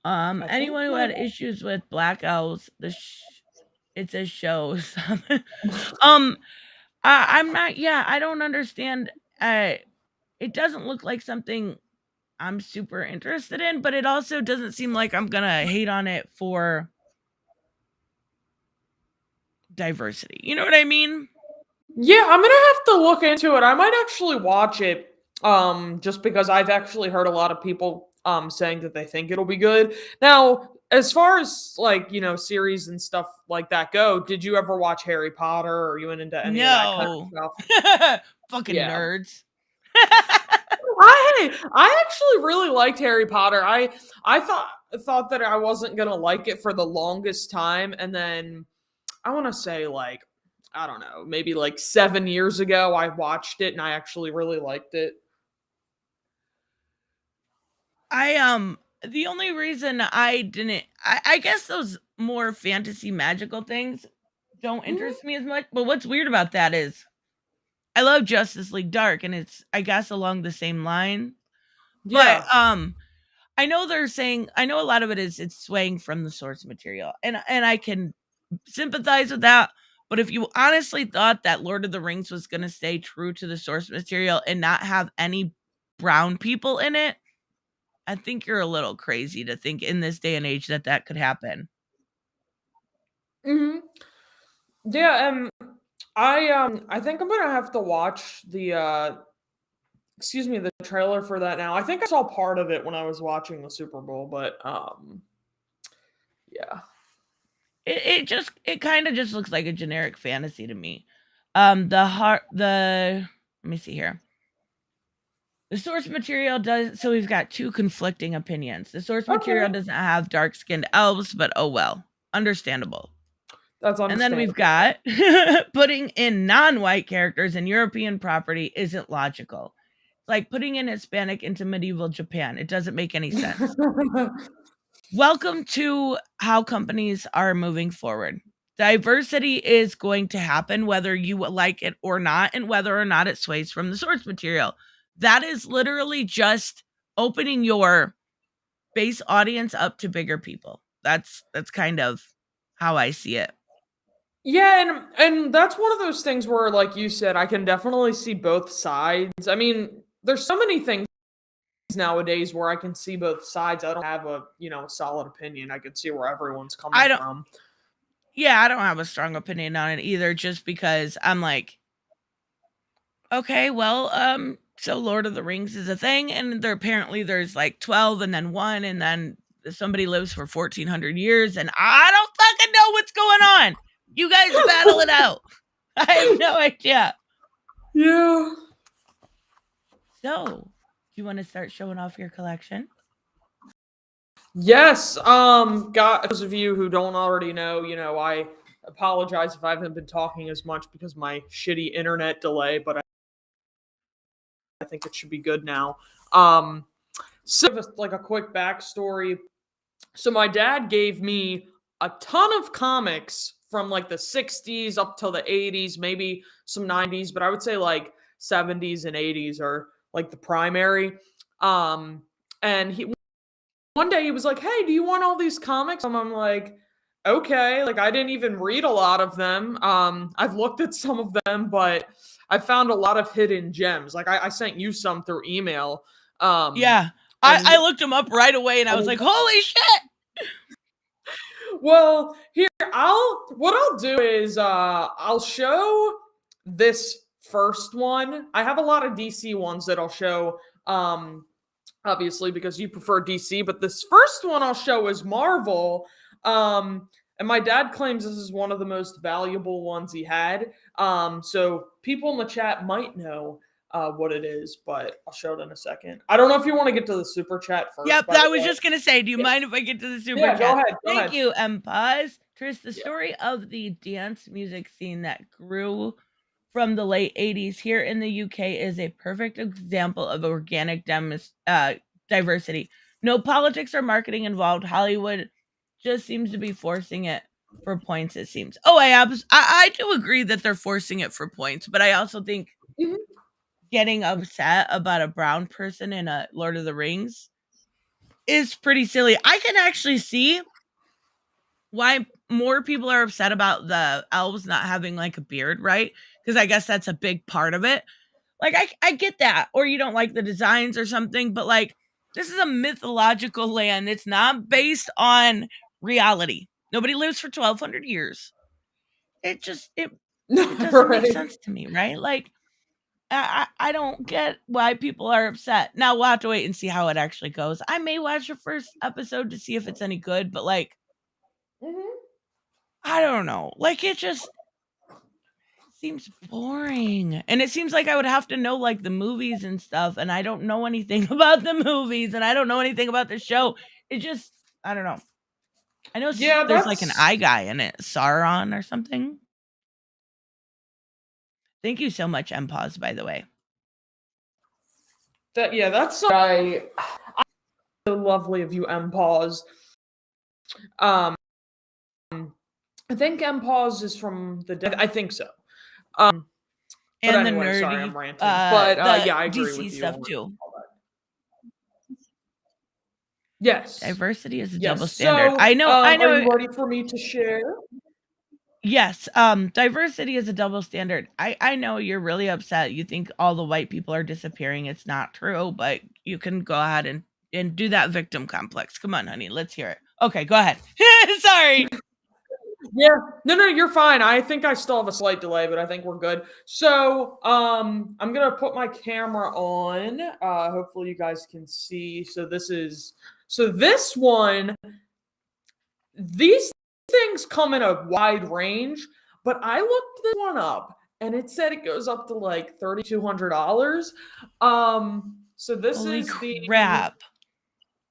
Speaker 4: I think
Speaker 3: Anyone who had
Speaker 4: that
Speaker 3: issues with Black Elves, it's a show. um, I'm not. Yeah, I don't understand. It doesn't look like something I'm super interested in, but it also doesn't seem like I'm gonna hate on it for diversity. You know what I mean?
Speaker 4: Yeah, I'm gonna have to look into it. I might actually watch it Just because I've actually heard a lot of people saying that they think it'll be good. Now, as far as like, series and stuff like that go, did you ever watch Harry Potter, or are you into any of that kind of
Speaker 3: No.
Speaker 4: stuff?
Speaker 3: Fucking
Speaker 4: Yeah.
Speaker 3: nerds.
Speaker 4: I actually really liked Harry Potter. I thought that I wasn't gonna like it for the longest time, and then I want to say like, I don't know, maybe like 7 years ago I watched it and I actually really liked it.
Speaker 3: The only reason I didn't I guess those more fantasy magical things don't
Speaker 4: Mhm.
Speaker 3: interest me as much. But what's weird about that is I love Justice League Dark, and it's I guess along the same line. But
Speaker 4: Yeah.
Speaker 3: I know they're saying I know a lot of it is it's swaying from the source material. And I can sympathize with that. But if you honestly thought that Lord of the Rings was going to stay true to the source material and not have any brown people in it, I think you're a little crazy to think in this day and age that that could happen.
Speaker 4: Hmm. Yeah, I think I'm gonna have to watch the trailer for that now. I think I saw part of it when I was watching the Super Bowl, but yeah.
Speaker 3: It kind of just looks like a generic fantasy to me. Let me see here. The source material does so we've got two conflicting opinions. The source material
Speaker 4: Okay.
Speaker 3: doesn't have dark-skinned elves, but oh well. Understandable.
Speaker 4: That's
Speaker 3: And then we've
Speaker 4: understandable.
Speaker 3: got putting in non-white characters in European property isn't logical. It's like putting in Hispanic into medieval Japan. It doesn't make any sense. Welcome to how companies are moving forward. Diversity is going to happen whether you like it or not, and whether or not it sways from the source material. That is literally just opening your base audience up to bigger people. That's kind of how I see it.
Speaker 4: Yeah, and that's one of those things where, like you said, I can definitely see both sides. I mean, there's so many things nowadays where I can see both sides. I don't have a solid opinion. I can see where everyone's
Speaker 3: I
Speaker 4: coming
Speaker 3: don't
Speaker 4: from.
Speaker 3: Yeah, I don't have a strong opinion on it either, just because I'm like, okay, well, so Lord of the Rings is a thing, and there's like 12 and then one, and then somebody lives for 1400 years, and I don't fucking know what's going on. You guys battle it out. I have no idea.
Speaker 4: Yeah.
Speaker 3: So, do you want to start showing off your collection?
Speaker 4: Yes. Those of you who don't already know, I apologize if I haven't been talking as much because my shitty internet delay, but I think it should be good now. So like a quick backstory. So my dad gave me a ton of comics from like the 60s up till the 80s, maybe some 90s, but I would say like 70s and 80s are like the primary. And he one day he was like, "Hey, do you want all these comics?" And I'm like, "Okay." Like I didn't even read a lot of them. I've looked at some of them, but I found a lot of hidden gems. Like I sent you some through email. Um,
Speaker 3: Yeah.
Speaker 4: and
Speaker 3: I looked them up right away, and I was
Speaker 4: and
Speaker 3: like, holy shit.
Speaker 4: Well, here I'll do is I'll show this first one. I have a lot of DC ones that I'll show obviously because you prefer DC, but this first one I'll show is Marvel. And my dad claims this is one of the most valuable ones he had. So people in the chat might know what it is, but I'll show it in a second. I don't know if you want to get to the super chat first.
Speaker 3: Yep,
Speaker 4: By
Speaker 3: I
Speaker 4: the
Speaker 3: was
Speaker 4: way.
Speaker 3: just gonna say, do you
Speaker 4: Yeah.
Speaker 3: mind if I get to the super
Speaker 4: Yeah, go
Speaker 3: chat?
Speaker 4: ahead. Go
Speaker 3: Thank
Speaker 4: ahead.
Speaker 3: you, Paz. Tris, the
Speaker 4: Yeah.
Speaker 3: story of the dance music scene that grew from the late 80s here in the UK is a perfect example of organic diversity. No politics or marketing involved. Hollywood just seems to be forcing it for points, it seems. Oh, I do agree that they're forcing it for points, but I also think
Speaker 4: Mhm.
Speaker 3: getting upset about a brown person in a Lord of the Rings is pretty silly. I can actually see why more people are upset about the elves not having like a beard, right? Because I guess that's a big part of it. Like I get that, or you don't like the designs or something, but like this is a mythological land. It's not based on reality. Nobody lives for 1200 years. It just it doesn't make
Speaker 4: Right.
Speaker 3: sense to me, right? Like I don't get why people are upset. Now we'll have to wait and see how it actually goes. I may watch the first episode to see if it's any good, but like I don't know. Like it just seems boring. And it seems like I would have to know like the movies and stuff, and I don't know anything about the movies and I don't know anything about the show. It just I don't know. I know
Speaker 4: Yeah,
Speaker 3: there's like an
Speaker 4: that's
Speaker 3: eye guy in it, Sauron or something. Thank you so much, MPause, by the way.
Speaker 4: that's so lovely of you, MPause. I think MPause is from the I think so. But
Speaker 3: And
Speaker 4: anyway,
Speaker 3: the
Speaker 4: sorry,
Speaker 3: nerdy,
Speaker 4: I'm ranting. But
Speaker 3: the
Speaker 4: yeah, I agree
Speaker 3: DC
Speaker 4: with you
Speaker 3: stuff
Speaker 4: on
Speaker 3: too.
Speaker 4: all that. Yes.
Speaker 3: Diversity is a double
Speaker 4: Yes.
Speaker 3: standard.
Speaker 4: So,
Speaker 3: I know.
Speaker 4: are you ready for me to share?
Speaker 3: Yes, diversity is a double standard. I know you're really upset. You think all the white people are disappearing. It's not true, but you can go ahead and do that victim complex. Come on, honey, let's hear it. Okay, go ahead. Sorry.
Speaker 4: Yeah. No, you're fine. I think I still have a slight delay, but I think we're good. So, I'm gonna put my camera on. Hopefully you guys can see. So this one, these things come in a wide range, but I looked this one up and it said it goes up to like $3,200. So this
Speaker 3: Holy
Speaker 4: is the
Speaker 3: crap.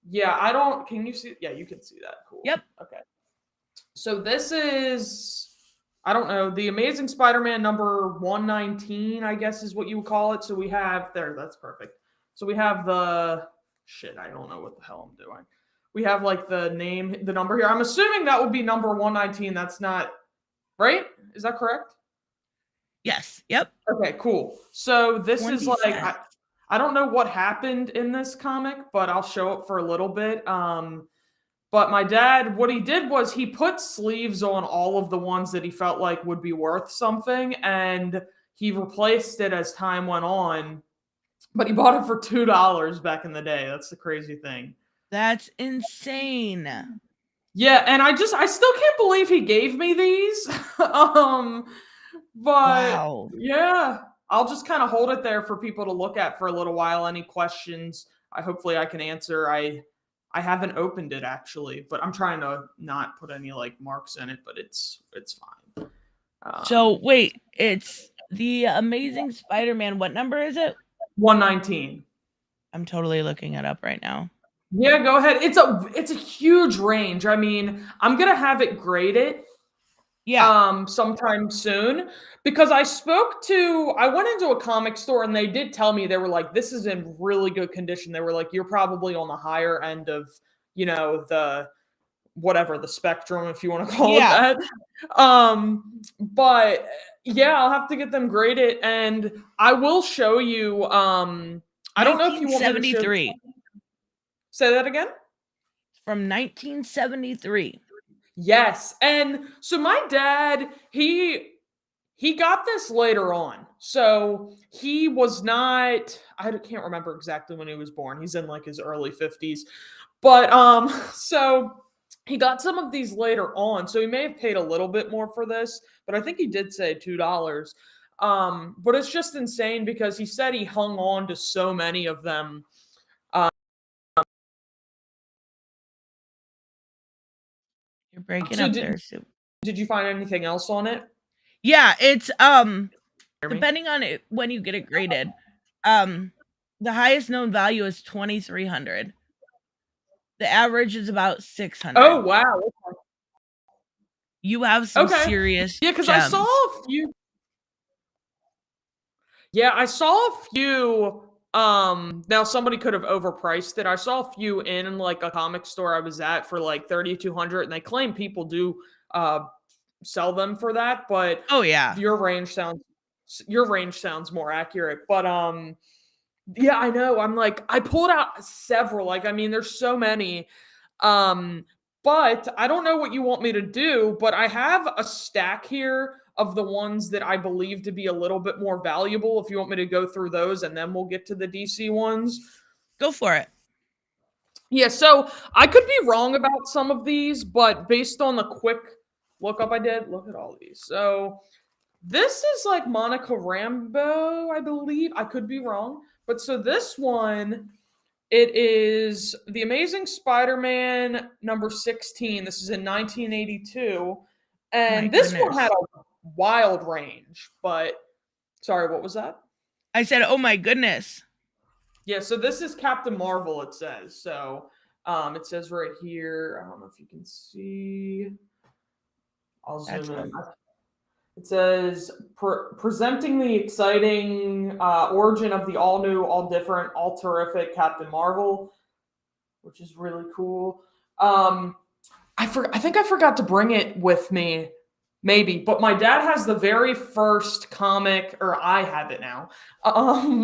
Speaker 4: yeah, I don't can you see yeah, you can see that. Cool.
Speaker 3: Yep.
Speaker 4: Okay. So this is I don't know, the Amazing Spider-Man number 119, I guess is what you would call it. So we have there, that's perfect. So we have the shit, I don't know what the hell I'm doing. We have like the name, the number here. I'm assuming that would be number 119. That's not right. Is that correct?
Speaker 3: Yes. Yep.
Speaker 4: Okay, cool. So this is like
Speaker 3: 20
Speaker 4: I don't know what happened in this comic, but I'll show it for a little bit. But my dad, what he did was he put sleeves on all of the ones that he felt like would be worth something, and he replaced it as time went on. But he bought it for $2 back in the day. That's the crazy thing.
Speaker 3: That's insane.
Speaker 4: Yeah, and I still can't believe he gave me these. But
Speaker 3: Wow.
Speaker 4: yeah, I'll just kind of hold it there for people to look at for a little while. Any questions? Hopefully I can answer. I haven't opened it actually, but I'm trying to not put any like marks in it, but it's fine.
Speaker 3: So wait, it's the Amazing Spider-Man. What number is it?
Speaker 4: 119.
Speaker 3: I'm totally looking it up right now.
Speaker 4: Yeah, go ahead. It's a huge range. I mean, I'm gonna have it graded.
Speaker 3: Yeah.
Speaker 4: Sometime soon, because I went into a comic store and they did tell me, they were like, this is in really good condition. They were like, you're probably on the higher end of, the whatever, the spectrum, if you want to call it that. But yeah, I'll have to get them graded and I will show you. I don't know if you want me to show. Say that again?
Speaker 3: From 1973.
Speaker 4: Yes. And so my dad, he got this later on. So he was not, I can't remember exactly when he was born. He's in like his early 50s. But so he got some of these later on. So he may have paid a little bit more for this, but I think he did say $2. But it's just insane because he said he hung on to so many of them.
Speaker 3: You're breaking up there, Sue.
Speaker 4: Did you find anything else on it?
Speaker 3: Yeah, it's depending on it when you get it graded. The highest known value is 2,300. The average is about 600.
Speaker 4: Oh wow.
Speaker 3: You have some serious
Speaker 4: because
Speaker 3: gems.
Speaker 4: I saw a few. Yeah, I saw a few. Now somebody could have overpriced it. I saw a few in like a comic store I was at for like 3,200, and they claim people do sell them for that. But
Speaker 3: oh yeah,
Speaker 4: your range sounds more accurate. But yeah, I know. I'm like, I pulled out several. Like, I mean, there's so many. But I don't know what you want me to do. But I have a stack here of the ones that I believe to be a little bit more valuable. If you want me to go through those, and then we'll get to the DC ones.
Speaker 3: Go for it.
Speaker 4: Yeah, so I could be wrong about some of these, but based on the quick look up I did, look at all these. So This is like Monica Rambeau, I believe. I could be wrong. But so this one, it is The Amazing Spider-Man number 16. This is in 1982. And
Speaker 3: My
Speaker 4: this one
Speaker 3: goodness.
Speaker 4: had a wild range. But, sorry, what was that?
Speaker 3: I said, oh my goodness.
Speaker 4: Yeah, so this is Captain Marvel, it says. So it says right here, I don't know if you can see. I'll
Speaker 3: That's
Speaker 4: zoom in.
Speaker 3: cool.
Speaker 4: It says presenting the exciting origin of the all new, all different, all terrific Captain Marvel, which is really cool. I think I forgot to bring it with me, maybe, but my dad has the very first comic, or I have it now.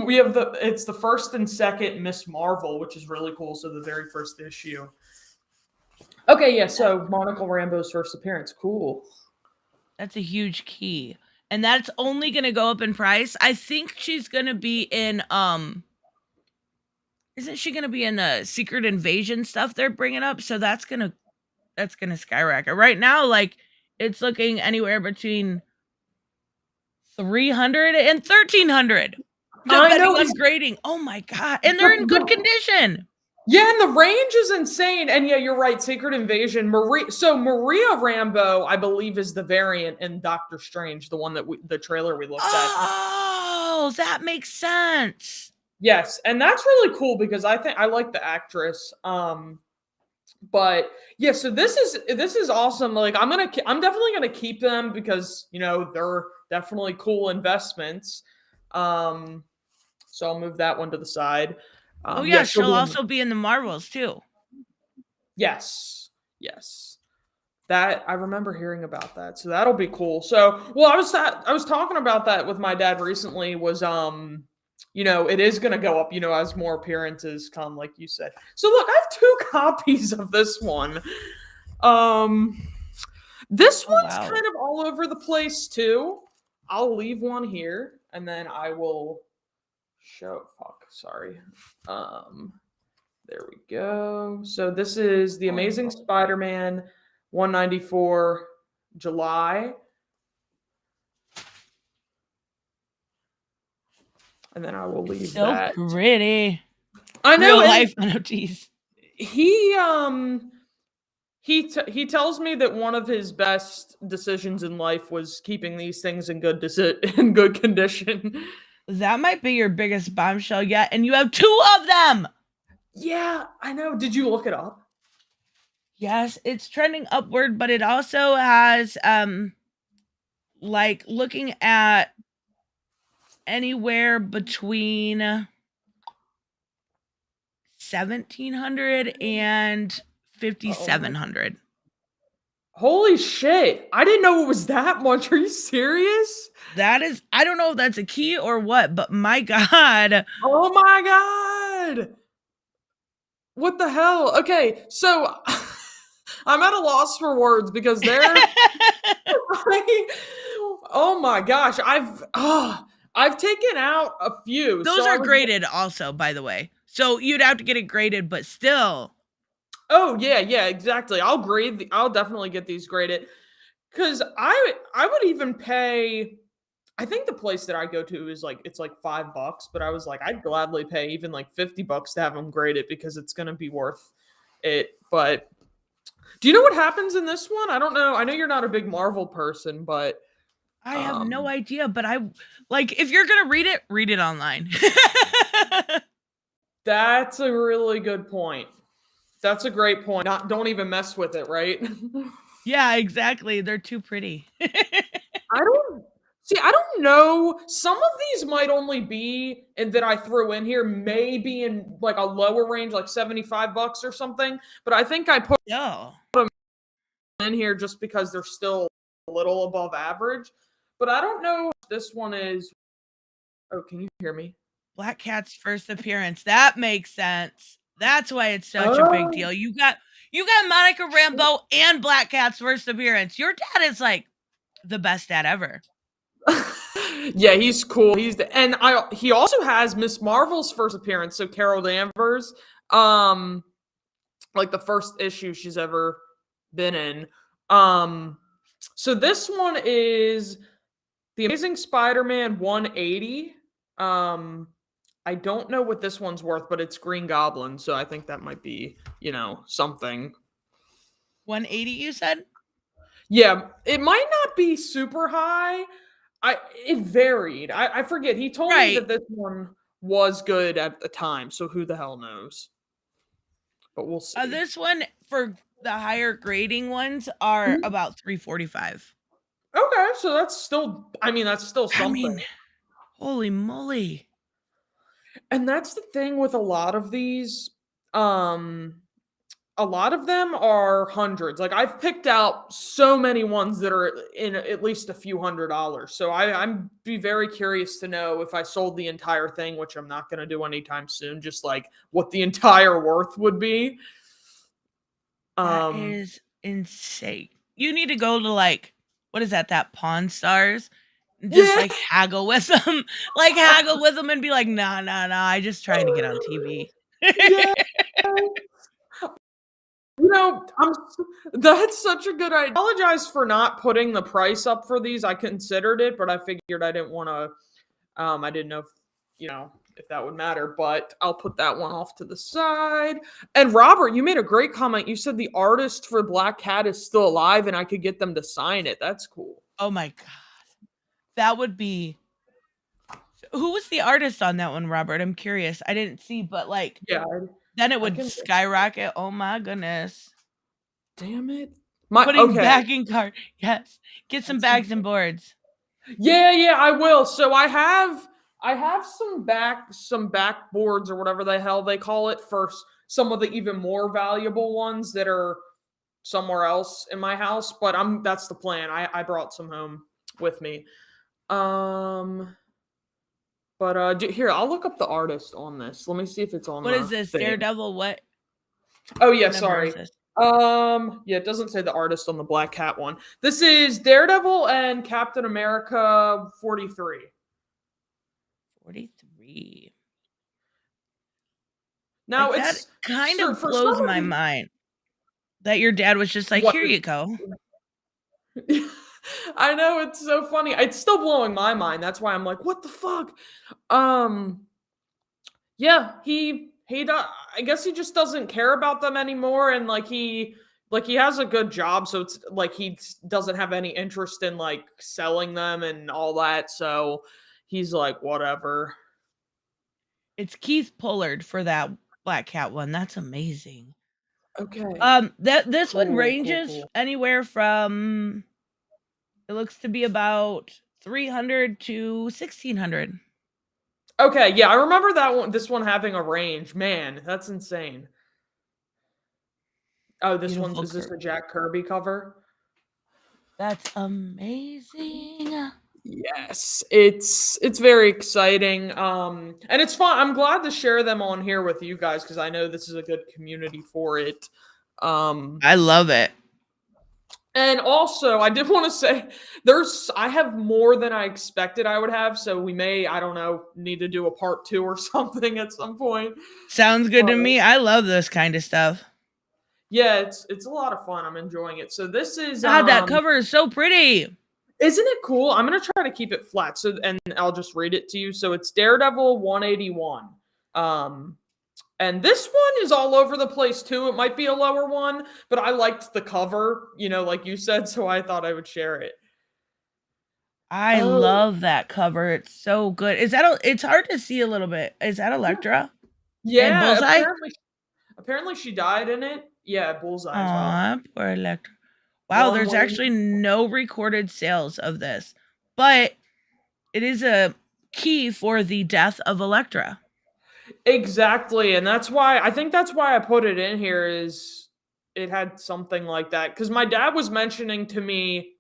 Speaker 4: We have it's the first and second Miss Marvel, which is really cool. So the very first issue. Okay, yeah. So Monica Rambeau's first appearance, cool.
Speaker 3: That's a huge key. And that's only going to go up in price. I think she's going to be in isn't she going to be in the Secret Invasion stuff they're bringing up? So that's going to skyrocket. Right now like it's looking anywhere between 300 and 1300
Speaker 4: I
Speaker 3: depending
Speaker 4: know.
Speaker 3: on grading. Oh my god. And they're in good condition.
Speaker 4: Yeah, and the range is insane. And yeah, you're right. Secret Invasion. Maria Rambeau, I believe, is the variant in Doctor Strange, the one that the trailer we looked at.
Speaker 3: Oh, that makes sense.
Speaker 4: Yes, and that's really cool because I think I like the actress. But yeah, so this is awesome. Like I'm definitely gonna keep them because they're definitely cool investments. So I'll move that one to the side.
Speaker 3: Oh yeah, she'll also be in the Marvels too.
Speaker 4: Yes. That I remember hearing about that. So that'll be cool. So, well, I was talking about that with my dad recently was it is going to go up, as more appearances come like you said. So look, I have 2 copies of this one. This one's kind of all over the place too. I'll leave one here and then I will show sorry. There we go. So this is The Amazing Spider-Man 194 July. And then I will leave
Speaker 3: so
Speaker 4: that.
Speaker 3: Pretty.
Speaker 4: I know.
Speaker 3: Real life NFTs.
Speaker 4: He tells me that one of his best decisions in life was keeping these things in good condition.
Speaker 3: That might be your biggest bombshell yet, and you have 2 of them.
Speaker 4: Yeah, I know. Did you look it up?
Speaker 3: Yes, it's trending upward, but it also has like looking at anywhere between 1,700 and 5,700.
Speaker 4: Holy shit. I didn't know it was that much. Are you serious?
Speaker 3: That is, I don't know if that's a key or what, but my God.
Speaker 4: Oh my God. What the hell? Okay, so I'm at a loss for words because they're oh my gosh. I've taken out a few.
Speaker 3: Those are graded also, by the way. So you'd have to get it graded, but still.
Speaker 4: Oh yeah, exactly. I'll definitely get these graded. Cause I would even pay, I think the place that I go to is it's like $5, but I was like, I'd gladly pay even like $50 to have them graded because it's gonna be worth it. But do you know what happens in this one? I don't know. I know you're not a big Marvel person, but
Speaker 3: I have no idea. But if you're gonna read it online.
Speaker 4: That's a really good point. That's a great point. Don't even mess with it, right?
Speaker 3: Yeah, exactly. They're too pretty.
Speaker 4: I don't know. Some of these might only be, and that I threw in here, maybe in like a lower range, like $75 or something. But I think I put them in here just because they're still a little above average. But I don't know if this one is. Oh, can you hear me?
Speaker 3: Black Cat's first appearance. That makes sense. That's why it's such a big deal. You got Monica Rambeau and Black Cat's first appearance. Your dad is like the best dad ever.
Speaker 4: Yeah, he's cool. He also has Miss Marvel's first appearance, so Carol Danvers, like the first issue she's ever been in. So this one is The Amazing Spider-Man 180. I don't know what this one's worth, but it's Green Goblin, so I think that might be, something.
Speaker 3: 180, you said?
Speaker 4: Yeah, it might not be super high. It varied. I forget. He told me that
Speaker 3: Right.
Speaker 4: this one was good at the time, so who the hell knows? But we'll see.
Speaker 3: This one for the higher grading ones are
Speaker 4: Mhm.
Speaker 3: about 345.
Speaker 4: Okay, so that's still
Speaker 3: I
Speaker 4: something.
Speaker 3: mean, holy moly.
Speaker 4: And that's the thing with a lot of these. A lot of them are hundreds. Like I've picked out so many ones that are in at least a few $100s. So I'm be very curious to know if I sold the entire thing, which I'm not going to do anytime soon. Just like what the entire worth would be.
Speaker 3: That is insane. You need to go to like, what is that Pawn Stars? Just
Speaker 4: Yeah.
Speaker 3: like haggle with them. Like haggle with them and be like, nah, I just trying to get on TV.
Speaker 4: Yeah. That's such a good idea. I apologize for not putting the price up for these. I considered it, but I figured I didn't want to. I didn't know if that would matter, but I'll put that one off to the side. And Robert, you made a great comment. You said the artist for Black Cat is still alive and I could get them to sign it. That's cool.
Speaker 3: Oh my God. That would be. Who was the artist on that one, Robert? I'm curious. I didn't see, but like,
Speaker 4: Yeah.
Speaker 3: then it
Speaker 4: I
Speaker 3: would
Speaker 4: can-
Speaker 3: skyrocket. Oh my goodness.
Speaker 4: Damn it.
Speaker 3: Putting
Speaker 4: Okay.
Speaker 3: backing card. Yes. Get some
Speaker 4: That's
Speaker 3: bags and boards.
Speaker 4: Yeah, I will. So I have some backboards or whatever the hell they call it for some of the even more valuable ones that are somewhere else in my house, but that's the plan. I brought some home with me. Here, I'll look up the artist on this. Let me see if it's on
Speaker 3: What
Speaker 4: the
Speaker 3: is this?
Speaker 4: thing.
Speaker 3: Daredevil? What?
Speaker 4: Oh yeah,
Speaker 3: What number
Speaker 4: sorry.
Speaker 3: is this?
Speaker 4: Yeah, it doesn't say the artist on the Black Cat one. This is Daredevil and Captain America 43.
Speaker 3: 43.
Speaker 4: Now
Speaker 3: Like,
Speaker 4: it's
Speaker 3: that kind
Speaker 4: so
Speaker 3: of
Speaker 4: for
Speaker 3: blows
Speaker 4: some of
Speaker 3: my
Speaker 4: the-
Speaker 3: mind. That your dad was just like,
Speaker 4: What
Speaker 3: here
Speaker 4: the-
Speaker 3: you go.
Speaker 4: I know, it's so funny. It's still blowing my mind. That's why I'm like, what the fuck? Yeah, he does. I guess he just doesn't care about them anymore, and he has a good job, so it's like he doesn't have any interest in like selling them and all that. So he's like, whatever.
Speaker 3: It's Keith Pullard for that Black Cat one. That's amazing.
Speaker 4: Okay.
Speaker 3: This one
Speaker 4: Cool,
Speaker 3: ranges
Speaker 4: cool.
Speaker 3: anywhere from, it looks to be about 300 to 1600.
Speaker 4: Okay, yeah, I remember that one. This one having a range. Man, that's insane. Oh,
Speaker 3: Beautiful
Speaker 4: is this
Speaker 3: Kirby.
Speaker 4: a Jack Kirby cover?
Speaker 3: That's amazing.
Speaker 4: Yes, it's very exciting. And it's fun. I'm glad to share them on here with you guys because I know this is a good community for it.
Speaker 3: I love it.
Speaker 4: And also, I did want to say I have more than I expected I would have, so we may, I don't know, need to do a part 2 or something at some point.
Speaker 3: Sounds good to me. I love this kind of stuff.
Speaker 4: Yeah, it's a lot of fun. I'm enjoying it. So this is
Speaker 3: God, that cover is so pretty.
Speaker 4: Isn't it cool? I'm gonna try to keep it flat. So and I'll just read it to you. So it's Daredevil 181. And this one is all over the place too. It might be a lower one, but I liked the cover, like you said, so I thought I would share it.
Speaker 3: I love that cover. It's so good. It's hard to see a little bit. Is that Elektra?
Speaker 4: Yeah,
Speaker 3: And Bullseye?
Speaker 4: Apparently she died in it. Yeah, Bullseye as well.
Speaker 3: Aw, poor Elektra. Wow,
Speaker 4: Long
Speaker 3: there's
Speaker 4: way-
Speaker 3: actually no recorded sales of this, but it is a key for the death of Elektra.
Speaker 4: Exactly, and that's why I put it in here is it had something like that because my dad was mentioning to me,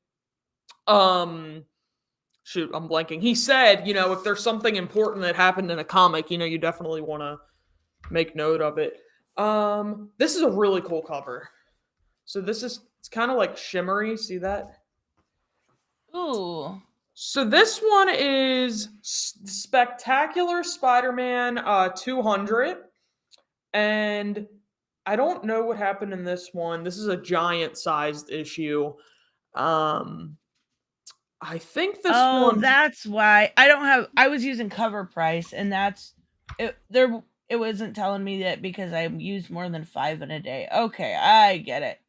Speaker 4: shoot, I'm blanking. He said, if there's something important that happened in a comic, you definitely want to make note of it. This is a really cool cover. So it's kind of like shimmery. See that?
Speaker 3: Ooh.
Speaker 4: So this one is Spectacular Spider-Man 200. And I don't know what happened in this one. This is a giant sized issue. I think this
Speaker 3: Oh,
Speaker 4: one.
Speaker 3: that's why I don't have. I was using cover price, and that's it. There, it wasn't telling me that because I used more than 5 in a day. Okay, I get it.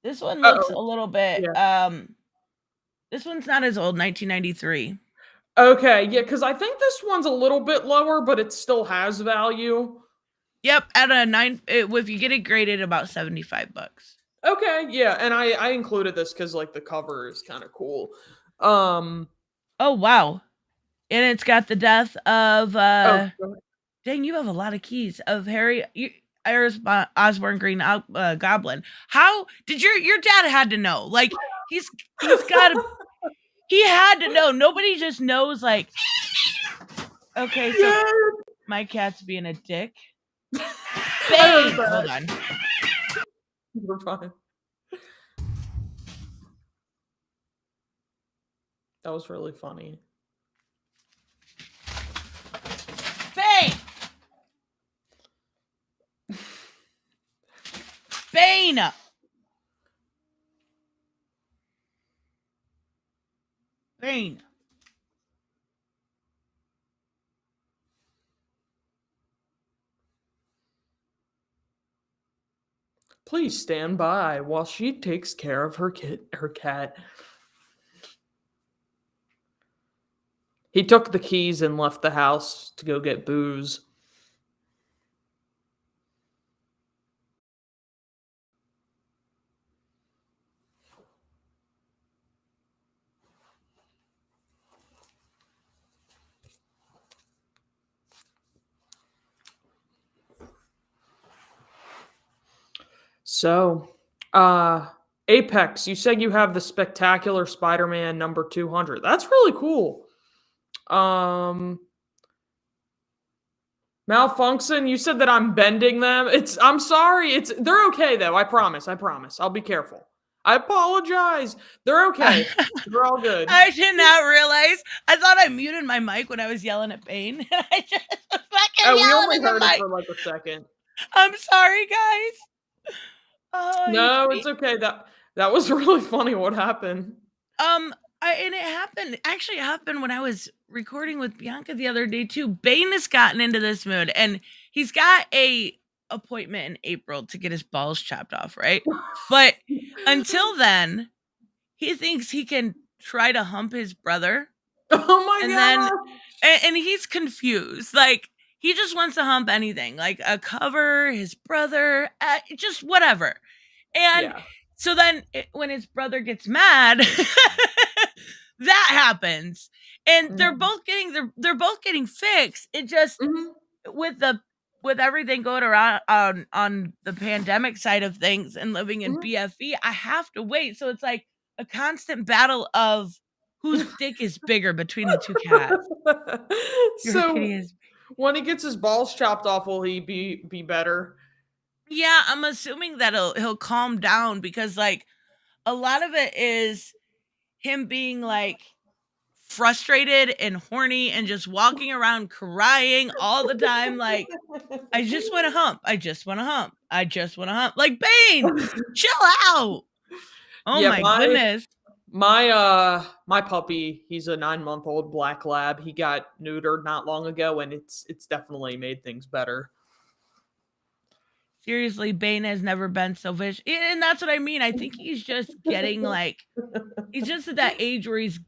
Speaker 3: This one looks a
Speaker 4: Uh-oh.
Speaker 3: little bit.
Speaker 4: Yeah.
Speaker 3: This one's not as old. 1993.
Speaker 4: Okay, yeah, because I think this one's a little bit lower, but it still has value.
Speaker 3: Yep, at a 9. If you get it graded, about $75.
Speaker 4: Okay, yeah, and I included this because like the cover is kind of cool. Um.
Speaker 3: Oh wow, and it's got the death of.
Speaker 4: Oh, go ahead.
Speaker 3: Dang, you have a lot of keys of Harry. Osborne Green Goblin. How did your dad had to know? Like he's got to. He had to know. Nobody just knows. Like okay, so
Speaker 4: Yeah.
Speaker 3: my cat's being a dick.
Speaker 4: I
Speaker 3: Bang!
Speaker 4: heard
Speaker 3: Hold
Speaker 4: that.
Speaker 3: on.
Speaker 4: You're fine. That was really funny.
Speaker 3: Bang! Bane! Bane.
Speaker 4: Please stand by while she takes care of her cat. He took the keys and left the house to go get booze. So, Apex, you said you have the spectacular Spider-Man number 200. That's really cool. Malfunction, you said that I'm bending them. I'm sorry. They're okay though. I promise. I'll be careful. I apologize. They're okay. They're all good.
Speaker 3: I did not realize. I thought I muted my mic when I was yelling at Bane. I just was fucking
Speaker 4: We
Speaker 3: yelling
Speaker 4: only
Speaker 3: at the
Speaker 4: heard it
Speaker 3: mic.
Speaker 4: for like a second.
Speaker 3: I'm sorry, guys. Oh,
Speaker 4: No, it's okay. That was really funny what happened.
Speaker 3: And it happened. Actually, it happened when I was recording with Bianca the other day too. Bane has gotten into this mood, and he's got a appointment in April to get his balls chopped off, right? But until then, he thinks he can try to hump his brother,
Speaker 4: Oh my
Speaker 3: and
Speaker 4: god.
Speaker 3: then and he's confused. Like he just wants to hump anything, like a cover, his brother, just whatever. And
Speaker 4: Yeah.
Speaker 3: so then when his brother gets mad, that happens. And they're both getting fixed. It just
Speaker 4: Mhm.
Speaker 3: with everything going around on the pandemic side of things and living in BFE, I have to wait. So it's like a constant battle of whose dick is bigger between the two cats. Your
Speaker 4: So
Speaker 3: kitty is
Speaker 4: when he gets his balls chopped off, will he be better?
Speaker 3: Yeah, I'm assuming that he'll calm down because like a lot of it is him being like frustrated and horny and just walking around crying all the time like I just want to hump. I just want to hump. I just want to hump. Like Bane, chill out. Oh
Speaker 4: Yeah,
Speaker 3: my goodness.
Speaker 4: my puppy, he's a 9-month-old black lab. He got neutered not long ago, and it's definitely made things better.
Speaker 3: Seriously, Bane has never been so vicious. And that's what I mean. I think he's just getting like he's just at that age where he's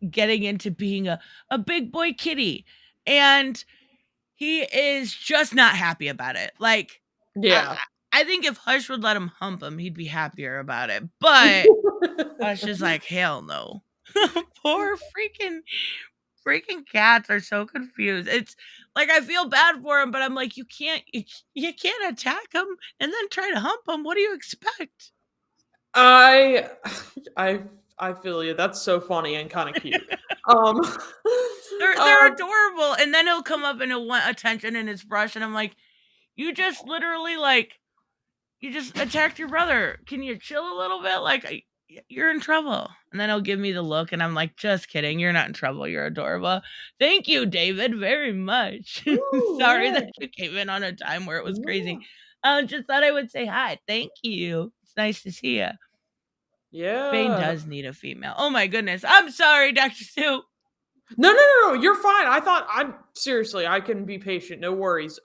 Speaker 3: getting into being a big boy kitty. And he is just not happy about it. Like,
Speaker 4: Yeah.
Speaker 3: I think if Hush would let him hump him, he'd be happier about it. But Hush is like, hell no. Poor freaking cats are so confused. It's like I feel bad for him, but I'm like, you can't attack him and then try to hump him. What do you expect?
Speaker 4: I I feel you. That's so funny and kind of cute. Um,
Speaker 3: They're adorable, and then he'll come up and he'll want attention in his brush, and I'm like, you just literally like you just attacked your brother. Can you chill a little bit? Like you're in trouble. And then he'll give me the look, and I'm like, just kidding. You're not in trouble. You're adorable. Thank you, David, very much.
Speaker 4: Ooh,
Speaker 3: Sorry
Speaker 4: yeah.
Speaker 3: that you came in on a time where it was crazy. Just thought I would say hi. Thank you. It's nice to see you.
Speaker 4: Yeah.
Speaker 3: Bane does need a female. Oh my goodness. I'm sorry, Dr. Sue.
Speaker 4: No. You're fine. I'm seriously. I can be patient. No worries.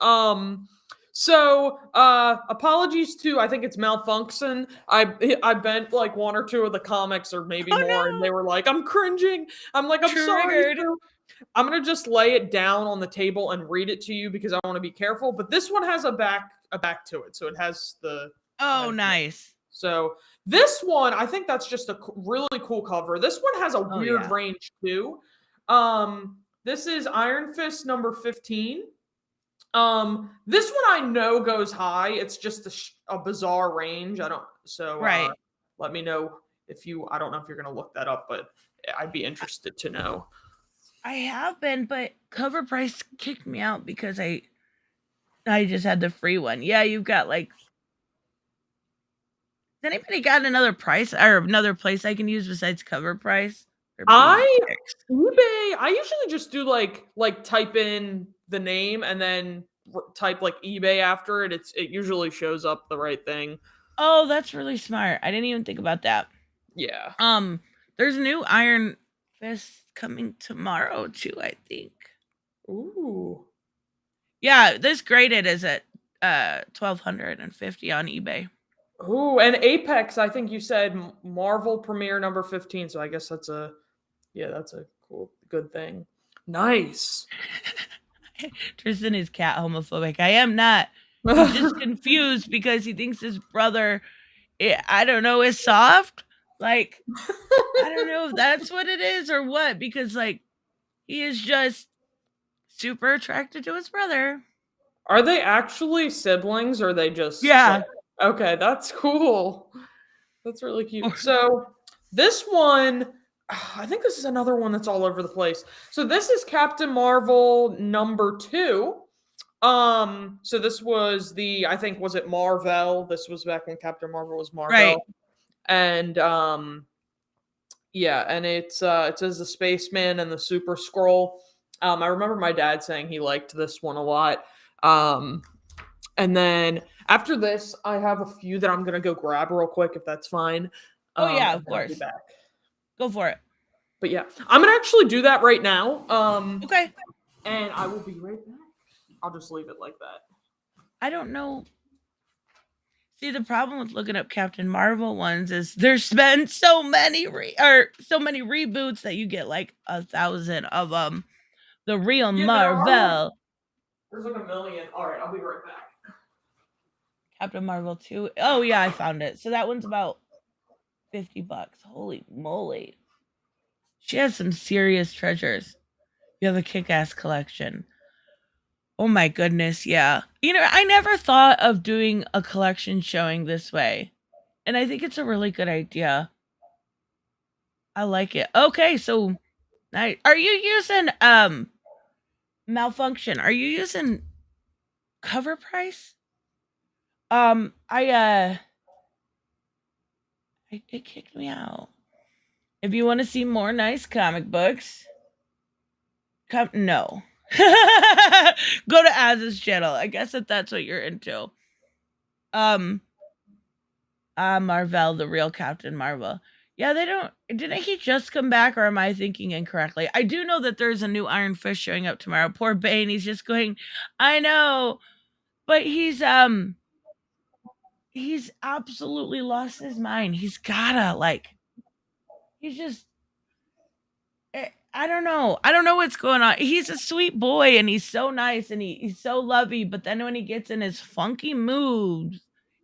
Speaker 4: So apologies to I think it's Malfunction. I bent like one or two of the comics or maybe
Speaker 3: Oh
Speaker 4: more, and they
Speaker 3: no.
Speaker 4: were like, "I'm cringing." I'm like, "I'm sorry."
Speaker 3: Triggered.
Speaker 4: Sue." I'm gonna just lay it down on the table and read it to you because I want to be careful. But this one has a back to it, so it has the.
Speaker 3: Oh, nice.
Speaker 4: So this one, I think that's just a really cool cover. This one has a weird
Speaker 3: yeah.
Speaker 4: range too. This is Iron Fist number 15. This one I know goes high. It's just a bizarre range. I don't. So
Speaker 3: Right.
Speaker 4: let me know if you. I don't know if you're gonna look that up, but I'd be interested to know.
Speaker 3: I have been, but Cover Price kicked me out because I just had the free one. Yeah, you've got like. Has anybody got another price or another place I can use besides Cover Price?
Speaker 4: eBay. I usually just do like type in the name and then type like eBay after it. It usually shows up the right thing.
Speaker 3: Oh, that's really smart. I didn't even think about that.
Speaker 4: Yeah.
Speaker 3: There's a new Iron Fist coming tomorrow too, I think.
Speaker 4: Ooh.
Speaker 3: Yeah, this graded is at 1,250 on eBay.
Speaker 4: Ooh, and Apex, I think you said Marvel Premiere number 15, so I guess that's a cool good thing. Nice.
Speaker 3: Tristan is cat homophobic. I am not. He's just confused because he thinks his brother, I don't know, is soft. Like, I don't know if that's what it is or what, because like he is just super attracted to his brother.
Speaker 4: Are they actually siblings or are they just
Speaker 3: Yeah.
Speaker 4: Okay, that's cool. That's really cute. So this one, I think this is another one that's all over the place. So this is Captain Marvel number 2. So this was I think was it Marvel? This was back when Captain Marvel was Marvel.
Speaker 3: Right.
Speaker 4: And yeah, and it says the Spaceman and the Super Scroll. I remember my dad saying he liked this one a lot. And then after this, I have a few that I'm gonna go grab real quick if that's fine.
Speaker 3: Oh yeah, of
Speaker 4: and then I'll be
Speaker 3: course.
Speaker 4: back.
Speaker 3: Go for it.
Speaker 4: But yeah, I'm gonna actually do that right now.
Speaker 3: Okay.
Speaker 4: And I will be right back. I'll just leave it like that.
Speaker 3: I don't know. See, the problem with looking up Captain Marvel ones is there's been so many reboots that you get like 1,000 of them. The real Marvel.
Speaker 4: There's like a million. All right, I'll be right back.
Speaker 3: Captain Marvel 2. Oh yeah, I found it. So that one's about $50. Holy moly. She has some serious treasures. You have a kick-ass collection. Oh my goodness, yeah. You know, I never thought of doing a collection showing this way. And I think it's a really good idea. I like it. Okay, so are you using Malfunction? Are you using Cover Price? It kicked me out. If you want to see more nice comic books, no. Go to Az's channel. I guess that's what you're into. Marvel, the real Captain Marvel. Yeah, didn't he just come back or am I thinking incorrectly? I do know that there's a new Iron Fist showing up tomorrow. Poor Bane, he's just going, I know. But he's absolutely lost his mind. He's gotta he's just I don't know. I don't know what's going on. He's a sweet boy and he's so nice and he's so lovey, but then when he gets in his funky moods,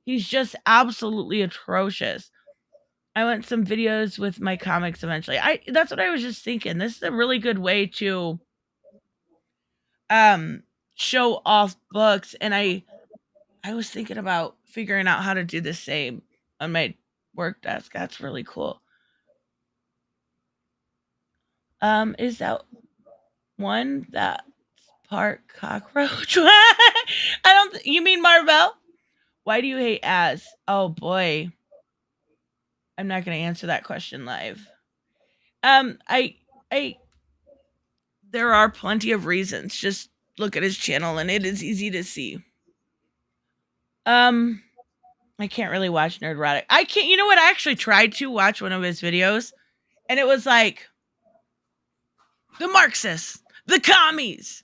Speaker 3: he's just absolutely atrocious. I want some videos with my comics eventually. That's what I was just thinking. This is a really good way to show off books, and I was thinking about figuring out how to do the same on my work desk. That's really cool. Is that one that's part cockroach? You mean Marvel? Why do you hate Az? Oh boy. I'm not going to answer that question live. There are plenty of reasons. Just look at his channel and it is easy to see. I can't really watch Nerdrotic. I can't. You know what? I actually tried to watch one of his videos, and it was like the Marxists, the commies.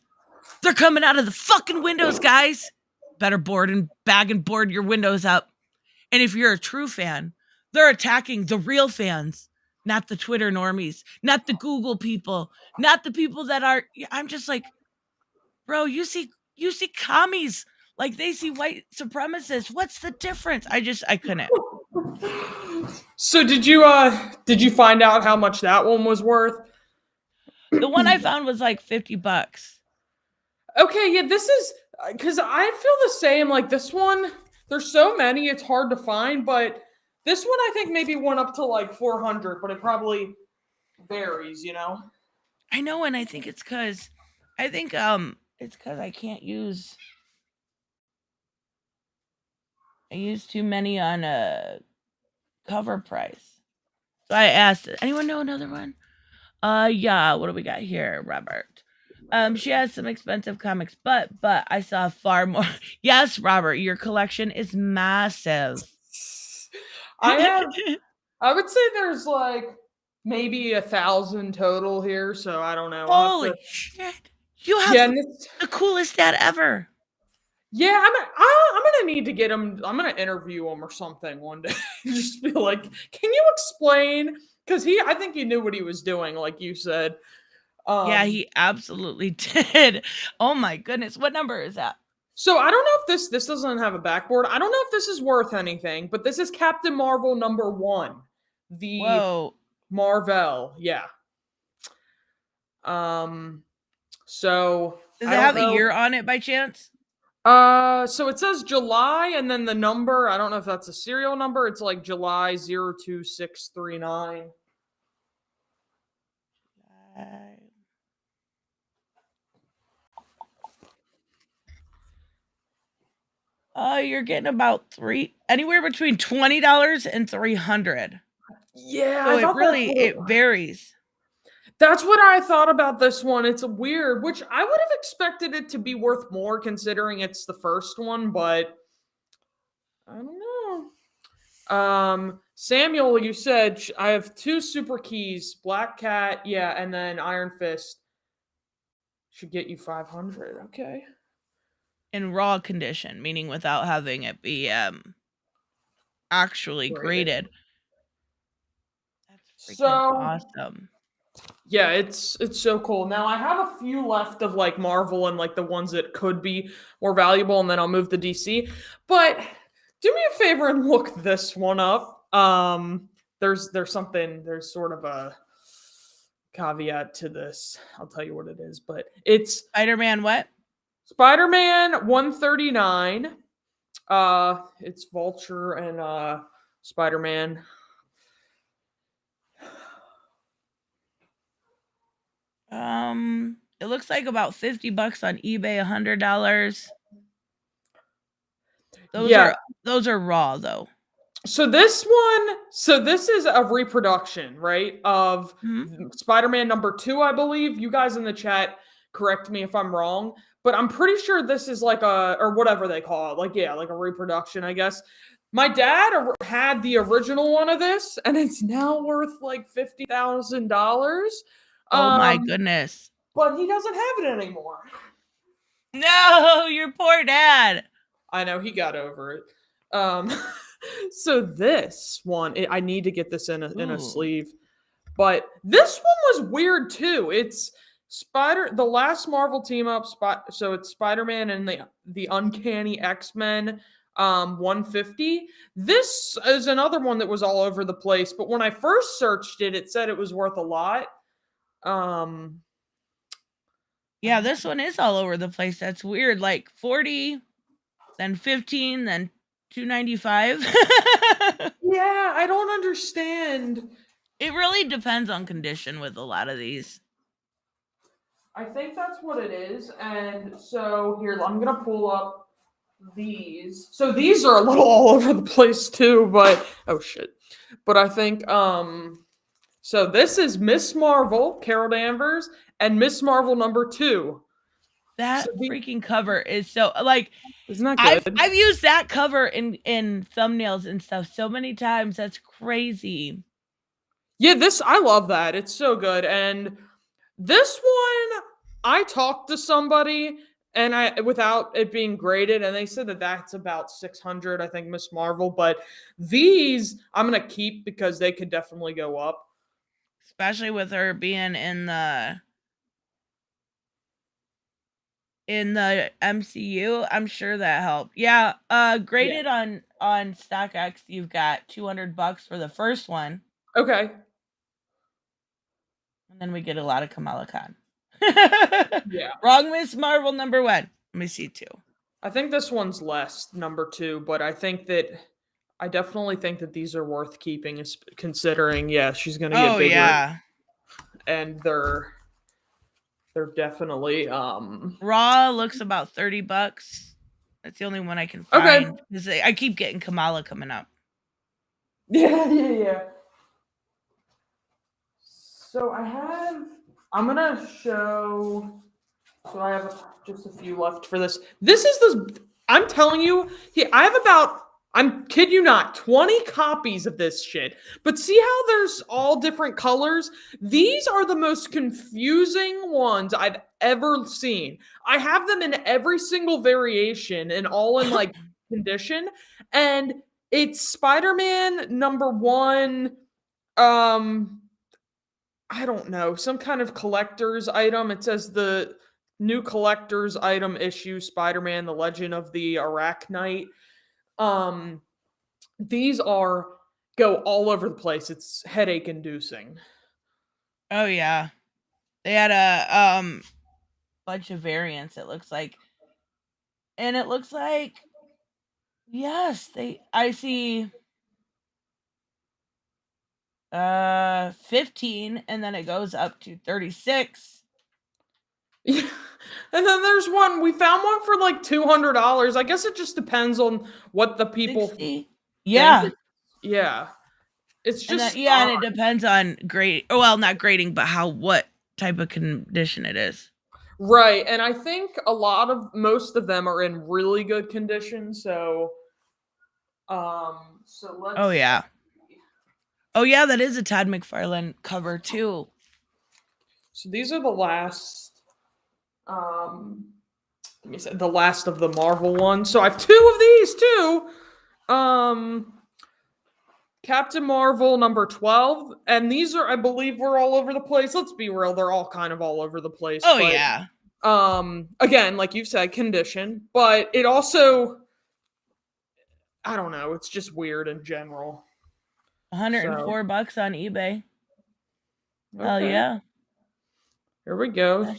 Speaker 3: They're coming out of the fucking windows, guys. Better bag and board your windows up. And if you're a true fan, they're attacking the real fans, not the Twitter normies, not the Google people, not the people that are. I'm just like, bro, you see commies like they see white supremacists. What's the difference? I couldn't.
Speaker 4: So did you find out how much that one was worth?
Speaker 3: The one I found was like $50.
Speaker 4: Okay, yeah, this is because I feel the same. Like this one, there's so many, it's hard to find. But this one, I think maybe went up to like 400, but it probably varies, you know.
Speaker 3: I know, and I think it's because I can't use. I use too many on a cover price. So I asked, anyone know another one? Yeah, what do we got here, Robert? She has some expensive comics, but I saw far more. Yes, Robert, your collection is massive.
Speaker 4: I would say there's like maybe 1,000 total here, so I don't know.
Speaker 3: Holy shit! You have the coolest dad ever.
Speaker 4: Yeah, I'm gonna need to get him. I'm gonna interview him or something one day. Just be like, can you explain? Because I think he knew what he was doing, like you said.
Speaker 3: Yeah, he absolutely did. Oh my goodness, what number is that?
Speaker 4: So I don't know if this doesn't have a backboard. I don't know if this is worth anything, but this is Captain Marvel #1. The Marvel, yeah. So
Speaker 3: does it have a year on it by chance?
Speaker 4: So it says July and then the number. I don't know if that's a serial number. It's like July 02639.
Speaker 3: You're getting about anywhere between $20 and $300.
Speaker 4: Yeah,
Speaker 3: so it varies.
Speaker 4: That's what I thought about this one. It's weird, which I would have expected it to be worth more considering it's the first one, but I don't know. Samuel, you said I have 2 super keys, Black Cat, yeah, and then Iron Fist should get you 500. Okay.
Speaker 3: In raw condition, meaning without having it be actually graded. That's freaking awesome.
Speaker 4: Yeah, it's so cool. Now I have a few left of like Marvel and like the ones that could be more valuable, and then I'll move to DC. But do me a favor and look this one up. There's sort of a caveat to this. I'll tell you what it is, but it's
Speaker 3: Spider-Man what?
Speaker 4: Spider-Man 139. It's Vulture and Spider-Man.
Speaker 3: It looks like about $50 on eBay, $100. Those are raw though.
Speaker 4: So this is a reproduction, right? Of Spider-Man #2, I believe. You guys in the chat, correct me if I'm wrong, but I'm pretty sure this is like or whatever they call it. Like, yeah, like a reproduction, I guess. My dad had the original one of this, and it's now worth like $50,000.
Speaker 3: Oh my goodness.
Speaker 4: But he doesn't have it anymore.
Speaker 3: No, your poor dad.
Speaker 4: I know, he got over it. So this one, I need to get this in a sleeve. But this one was weird too. It's the last Marvel team up so it's Spider-Man and the Uncanny X-Men 150. This is another one that was all over the place, but when I first searched it, it said it was worth a lot.
Speaker 3: Yeah, this one is all over the place. That's weird. Like 40, then 15, then 295.
Speaker 4: Yeah, I don't understand.
Speaker 3: It really depends on condition with a lot of these.
Speaker 4: I think that's what it is. And so here, I'm gonna pull up these. So these are a little all over the place too, but oh shit. But I think so this is Miss Marvel, Carol Danvers, and Miss Marvel #2.
Speaker 3: That
Speaker 4: So
Speaker 3: freaking cover is so like
Speaker 4: isn't that good?
Speaker 3: I've used that cover in thumbnails and stuff so many times. That's crazy.
Speaker 4: Yeah, I love that. It's so good. And this one, I talked to somebody and I without it being graded, and they said that that's about 600, I think, Miss Marvel. But these I'm gonna keep because they could definitely go up.
Speaker 3: Especially with her being in the MCU, I'm sure that helped. Yeah, graded on StockX, you've got $200 for the first one,
Speaker 4: Okay.
Speaker 3: and then we get a lot of Kamala Khan.
Speaker 4: Yeah.
Speaker 3: Wrong Miss Marvel number 1. Let me see 2.
Speaker 4: I think this one's less, number 2, but I definitely think that these are worth keeping, considering, yeah, she's gonna get
Speaker 3: Oh
Speaker 4: bigger,
Speaker 3: yeah.
Speaker 4: and they're definitely
Speaker 3: Raw looks about $30. That's the only one I can
Speaker 4: okay.
Speaker 3: find. 'Cause I keep getting Kamala coming up.
Speaker 4: Yeah. So I'm gonna show. So I have just a few left for this. I'm telling you, I have I'm kid you not, 20 copies of this shit. But see how there's all different colors? These are the most confusing ones I've ever seen. I have them in every single variation and all in like condition. And it's Spider-Man number 1. I don't know, some kind of collector's item. It says the new collector's item issue, Spider-Man: The Legend of the Arachnite. These go all over the place. It's headache inducing.
Speaker 3: Oh yeah. They had a bunch of variants, it looks like. And it looks like yes, I see 15 and then it goes up to 36.
Speaker 4: Yeah. And then there's one, we found one for like $200. I guess it just depends on what the people
Speaker 3: 60. Yeah.
Speaker 4: think. Yeah. It's just
Speaker 3: And it depends on grade. Well, not grading, but what type of condition it is.
Speaker 4: right. And I think most of them are in really good condition. So let's
Speaker 3: Oh yeah. Oh yeah, that is a Todd McFarlane cover too.
Speaker 4: So these are the last let me say the last of the Marvel ones. So I have 2 of these too. Captain Marvel number 12, and these are, I believe, we're all over the place. Let's be real, they're all kind of all over the place.
Speaker 3: Oh
Speaker 4: but,
Speaker 3: yeah.
Speaker 4: Again, like you've said, condition, but it also, I don't know, it's just weird in general.
Speaker 3: $104 on eBay. Hell
Speaker 4: Okay.
Speaker 3: yeah.
Speaker 4: Here we go.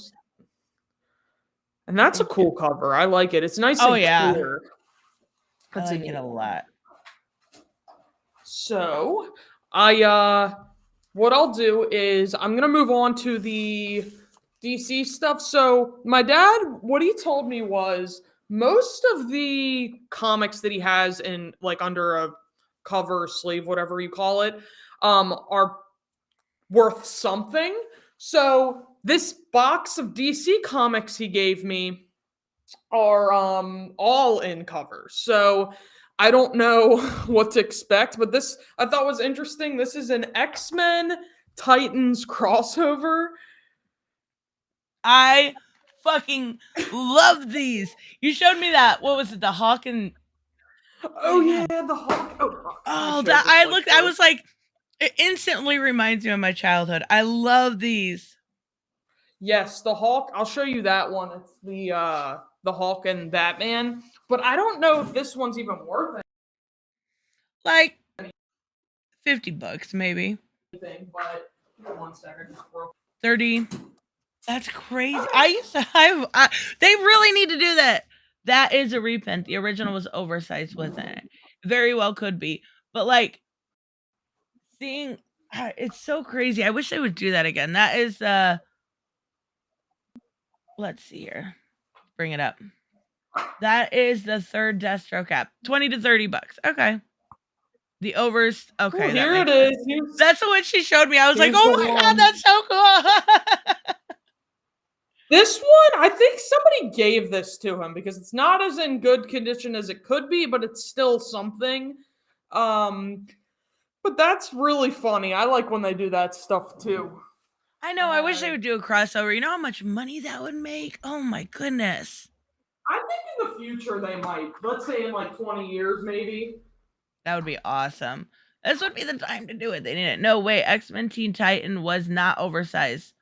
Speaker 4: And that's a cool cover. I like it. It's nice and clear.
Speaker 3: I like it a lot.
Speaker 4: So, what I'll do is I'm gonna move on to the DC stuff. So, my dad, what he told me was most of the comics that he has in like under a cover, sleeve, whatever you call it, are worth something. So, this box of DC comics he gave me are all in covers. So I don't know what to expect, but this I thought was interesting. This is an X-Men Titans crossover.
Speaker 3: I fucking love these. You showed me that. What was it? The Hawk and
Speaker 4: Oh yeah, the Hawk.
Speaker 3: Oh, that I was like, it instantly reminds me of my childhood. I love these.
Speaker 4: Yes, the Hawk. I'll show you that one. It's the Hawk and Batman. But I don't know if this one's even worth
Speaker 3: Like $50 maybe.
Speaker 4: anything. But 1 second.
Speaker 3: 30. That's crazy. I used to have. They really need to do that. That is a reprint. The original was oversized, wasn't it? Very well could be. But like seeing, it's so crazy. I wish they would do that again. That is let's see here. Bring it up. That is the third Deathstroke app. $20 to $30. Okay. The overs. Okay.
Speaker 4: Ooh, here it is.
Speaker 3: That's what she showed me. I was like, oh my god, that's so cool.
Speaker 4: This one, I think somebody gave this to him because it's not as in good condition as it could be, but it's still something. But that's really funny. I like when they do that stuff too.
Speaker 3: I know. I wish they would do a crossover. You know how much money that would make? Oh my goodness.
Speaker 4: I think in the future they might. Let's say in like 20 years, maybe.
Speaker 3: That would be awesome. This would be the time to do it. They need it. No way. X-Men Teen Titan was not oversized.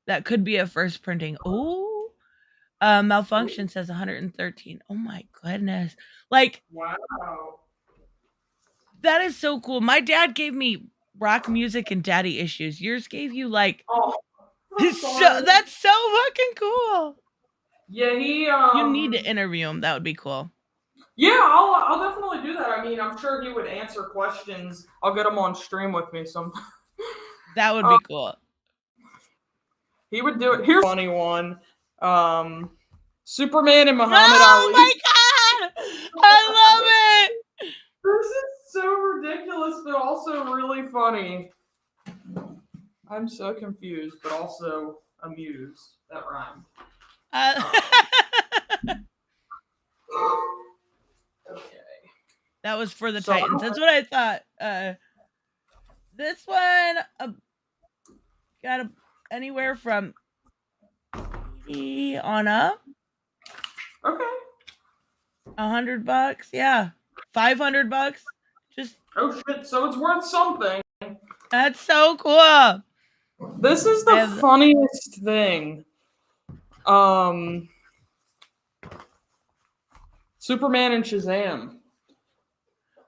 Speaker 3: That could be a first printing. Oh, malfunction says 113. Oh my goodness. Like,
Speaker 4: Wow.
Speaker 3: that is so cool. My dad gave me rock music and daddy issues. Yours gave you like
Speaker 4: Oh, I'm
Speaker 3: so
Speaker 4: sorry.
Speaker 3: that's so fucking cool.
Speaker 4: Yeah, he.
Speaker 3: You need to interview him. That would be cool.
Speaker 4: Yeah, I'll definitely do that. I mean, I'm sure he would answer questions. I'll get him on stream with me sometime.
Speaker 3: That would be cool.
Speaker 4: He would do it. Here's a funny one. Superman and Muhammad
Speaker 3: Oh
Speaker 4: Ali.
Speaker 3: my god! I love it.
Speaker 4: This is so ridiculous, but also really funny. I'm so confused, but also amused. That rhymed. Okay.
Speaker 3: That was for the
Speaker 4: So-
Speaker 3: Titans. That's what I thought. This one got anywhere from 80 on up.
Speaker 4: Okay.
Speaker 3: $100, yeah. $500. Just
Speaker 4: Oh shit! So it's worth something.
Speaker 3: that's so cool.
Speaker 4: This is the funniest thing. Superman and Shazam.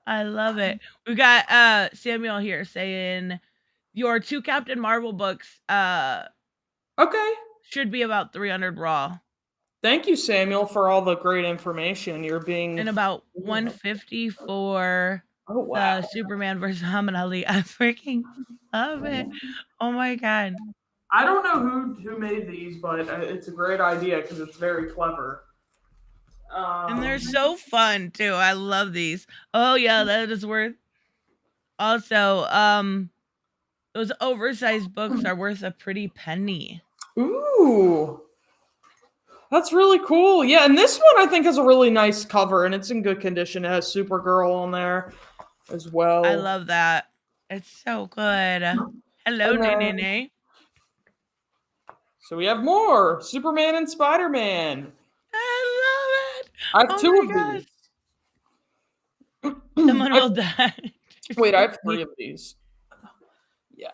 Speaker 3: I love it. We got Samuel here saying your 2 Captain Marvel books
Speaker 4: Okay.
Speaker 3: should be about 300 raw
Speaker 4: Thank you, Samuel, for all the great information. You're being
Speaker 3: and about 150 for
Speaker 4: oh wow.
Speaker 3: Superman versus Muhammad Ali. I freaking love it. Oh my god.
Speaker 4: I don't know who made these, but it's a great idea because it's very clever.
Speaker 3: And they're so fun too. I love these. Oh yeah, that is worth. Also, those oversized books are worth a pretty penny.
Speaker 4: Ooh. That's really cool. Yeah, and this one I think has a really nice cover and it's in good condition. It has Supergirl on there as well.
Speaker 3: I love that. It's so good. Hello,
Speaker 4: And then-
Speaker 3: Nene.
Speaker 4: So we have more Superman and Spider-Man.
Speaker 3: I love it.
Speaker 4: I have
Speaker 3: Oh
Speaker 4: two
Speaker 3: my
Speaker 4: of
Speaker 3: gosh.
Speaker 4: these.
Speaker 3: Someone will die.
Speaker 4: Wait, I have 3 of these. Yeah.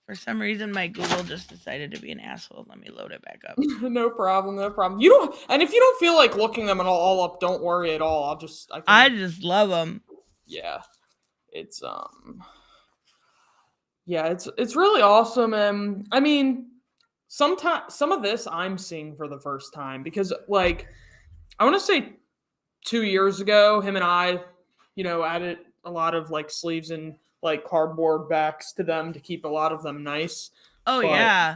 Speaker 3: For some reason, my Google just decided to be an asshole. Let me load it back up.
Speaker 4: No problem, no problem. You don't, and if you don't feel like looking them all up, don't worry at all.
Speaker 3: I just love them.
Speaker 4: Yeah, it's yeah, it's really awesome. And I mean, sometimes some of this I'm seeing for the first time because, like, I want to say 2 years ago, him and I, added a lot of like sleeves and like cardboard backs to them to keep a lot of them nice.
Speaker 3: Oh
Speaker 4: But-
Speaker 3: yeah.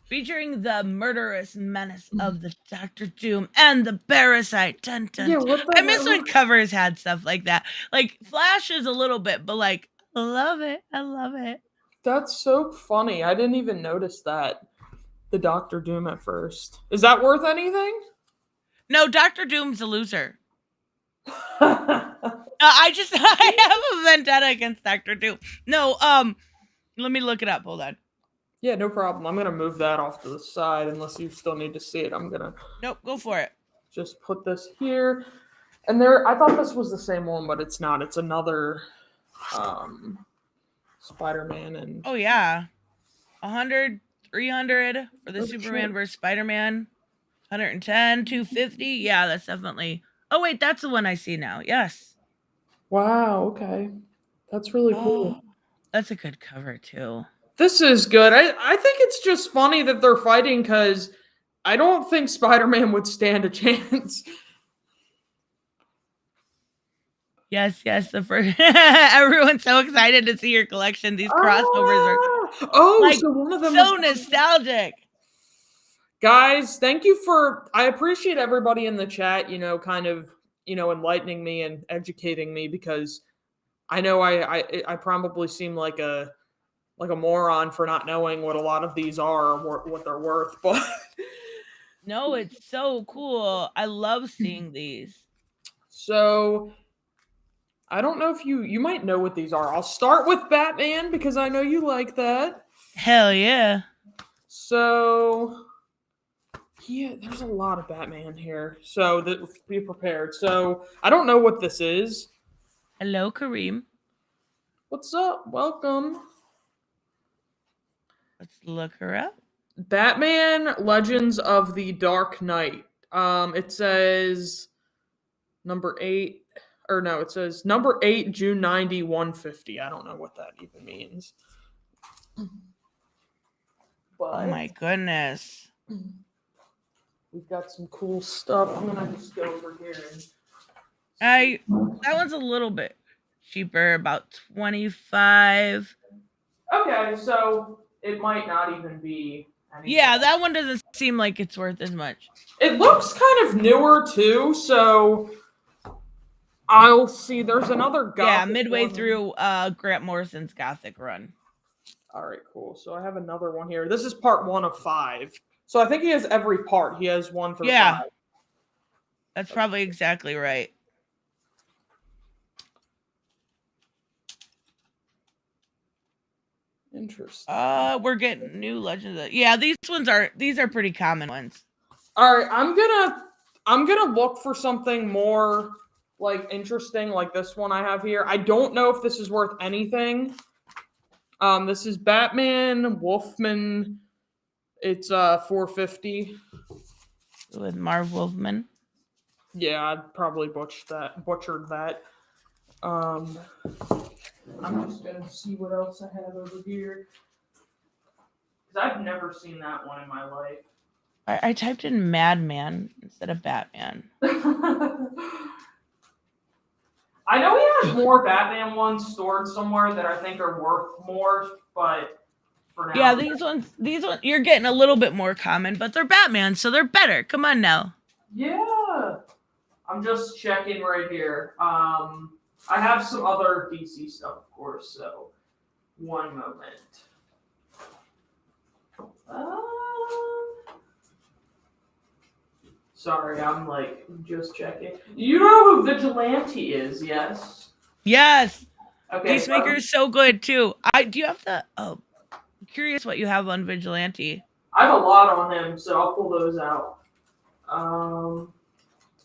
Speaker 3: Featuring the murderous menace of the Doctor Doom and the Parasite. Dun, dun,
Speaker 4: Yeah,
Speaker 3: dun.
Speaker 4: what the
Speaker 3: I miss
Speaker 4: hell?
Speaker 3: when covers had stuff like that. Like flashes a little bit, but like I love it. I love it.
Speaker 4: That's so funny. I didn't even notice that. The Doctor Doom at first. Is that worth anything?
Speaker 3: No, Doctor Doom's a loser. I have a vendetta against Doctor Doom. No, let me look it up. Hold on.
Speaker 4: Yeah, no problem. I'm gonna move that off to the side unless you still need to see it. I'm gonna
Speaker 3: Nope, go for it.
Speaker 4: just put this here. And there, I thought this was the same one, but it's not. It's another Spider-Man and
Speaker 3: Oh yeah. 100, 300 for the
Speaker 4: Oh,
Speaker 3: Superman
Speaker 4: shit.
Speaker 3: versus Spider-Man. 110, 250. Yeah, that's definitely. Oh wait, that's the one I see now. Yes.
Speaker 4: wow. Okay, that's really cool.
Speaker 3: Oh, that's a good cover too.
Speaker 4: This is good. I think it's just funny that they're fighting because I don't think Spider-Man would stand a chance.
Speaker 3: Yes, the first. Everyone's so excited to see your collection. These crossovers are like,
Speaker 4: so one of them
Speaker 3: so
Speaker 4: was-
Speaker 3: nostalgic.
Speaker 4: Guys, thank you I appreciate everybody in the chat, kind of, enlightening me and educating me because I know I probably seem like a moron for not knowing what a lot of these are or what they're worth, but
Speaker 3: No, it's so cool. I love seeing these.
Speaker 4: So I don't know if you might know what these are. I'll start with Batman because I know you like that.
Speaker 3: Hell yeah.
Speaker 4: So yeah, there's a lot of Batman here. So be prepared. So I don't know what this is.
Speaker 3: Hello, Kareem.
Speaker 4: What's up? Welcome.
Speaker 3: Let's look her up.
Speaker 4: Batman Legends of the Dark Knight. It says number 8 or no, it says number 8 June 90 150. I don't know what that even means. But
Speaker 3: Oh my goodness.
Speaker 4: we've got some cool stuff. I'm gonna just go over here
Speaker 3: That one's a little bit cheaper, about 25.
Speaker 4: Okay, so it might not even be anything.
Speaker 3: Yeah, that one doesn't seem like it's worth as much.
Speaker 4: It looks kind of newer too, so I'll see. There's another Gothic
Speaker 3: Yeah, midway
Speaker 4: one.
Speaker 3: through Grant Morrison's Gothic run.
Speaker 4: All right, cool. So I have another one here. This is part 1 of 5. So I think he has every part. He has 1 through 5.
Speaker 3: That's probably exactly right.
Speaker 4: Interesting.
Speaker 3: We're getting new Legends. Yeah, these are pretty common ones.
Speaker 4: All right, I'm gonna look for something more like interesting, like this one I have here. I don't know if this is worth anything. This is Batman Wolfman. It's 450
Speaker 3: With Marv Wolfman.
Speaker 4: Yeah, I'd probably butchered that. I'm just gonna see what else I have over here because I've never seen that one in my life.
Speaker 3: I typed in Madman instead of Batman.
Speaker 4: I know he has more Batman ones stored somewhere that I think are worth more, but for now.
Speaker 3: Yeah, these ones, you're getting a little bit more common, but they're Batman, so they're better. Come on now.
Speaker 4: Yeah. I'm just checking right here. I have some other DC stuff, of course, so one moment. Sorry, I'm just checking. You know who Vigilante is, yes?
Speaker 3: Yes.
Speaker 4: Okay.
Speaker 3: Peacemaker is so good too. Do you have the? Oh, I'm curious what you have on Vigilante.
Speaker 4: I have a lot on him, so I'll pull those out.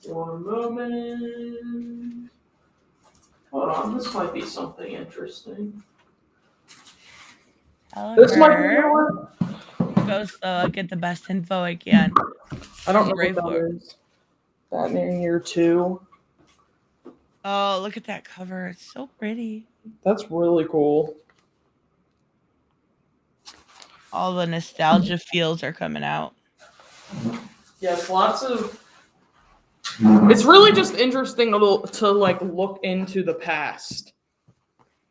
Speaker 4: One moment. Hold on, this might be something interesting. This might be more.
Speaker 3: Go slow, get the best info I can.
Speaker 4: I don't know what that is. Batman Year 2.
Speaker 3: Oh, look at that cover. It's so pretty.
Speaker 4: That's really cool.
Speaker 3: All the nostalgia feels are coming out.
Speaker 4: Yes, lots of... It's really just interesting to look into the past.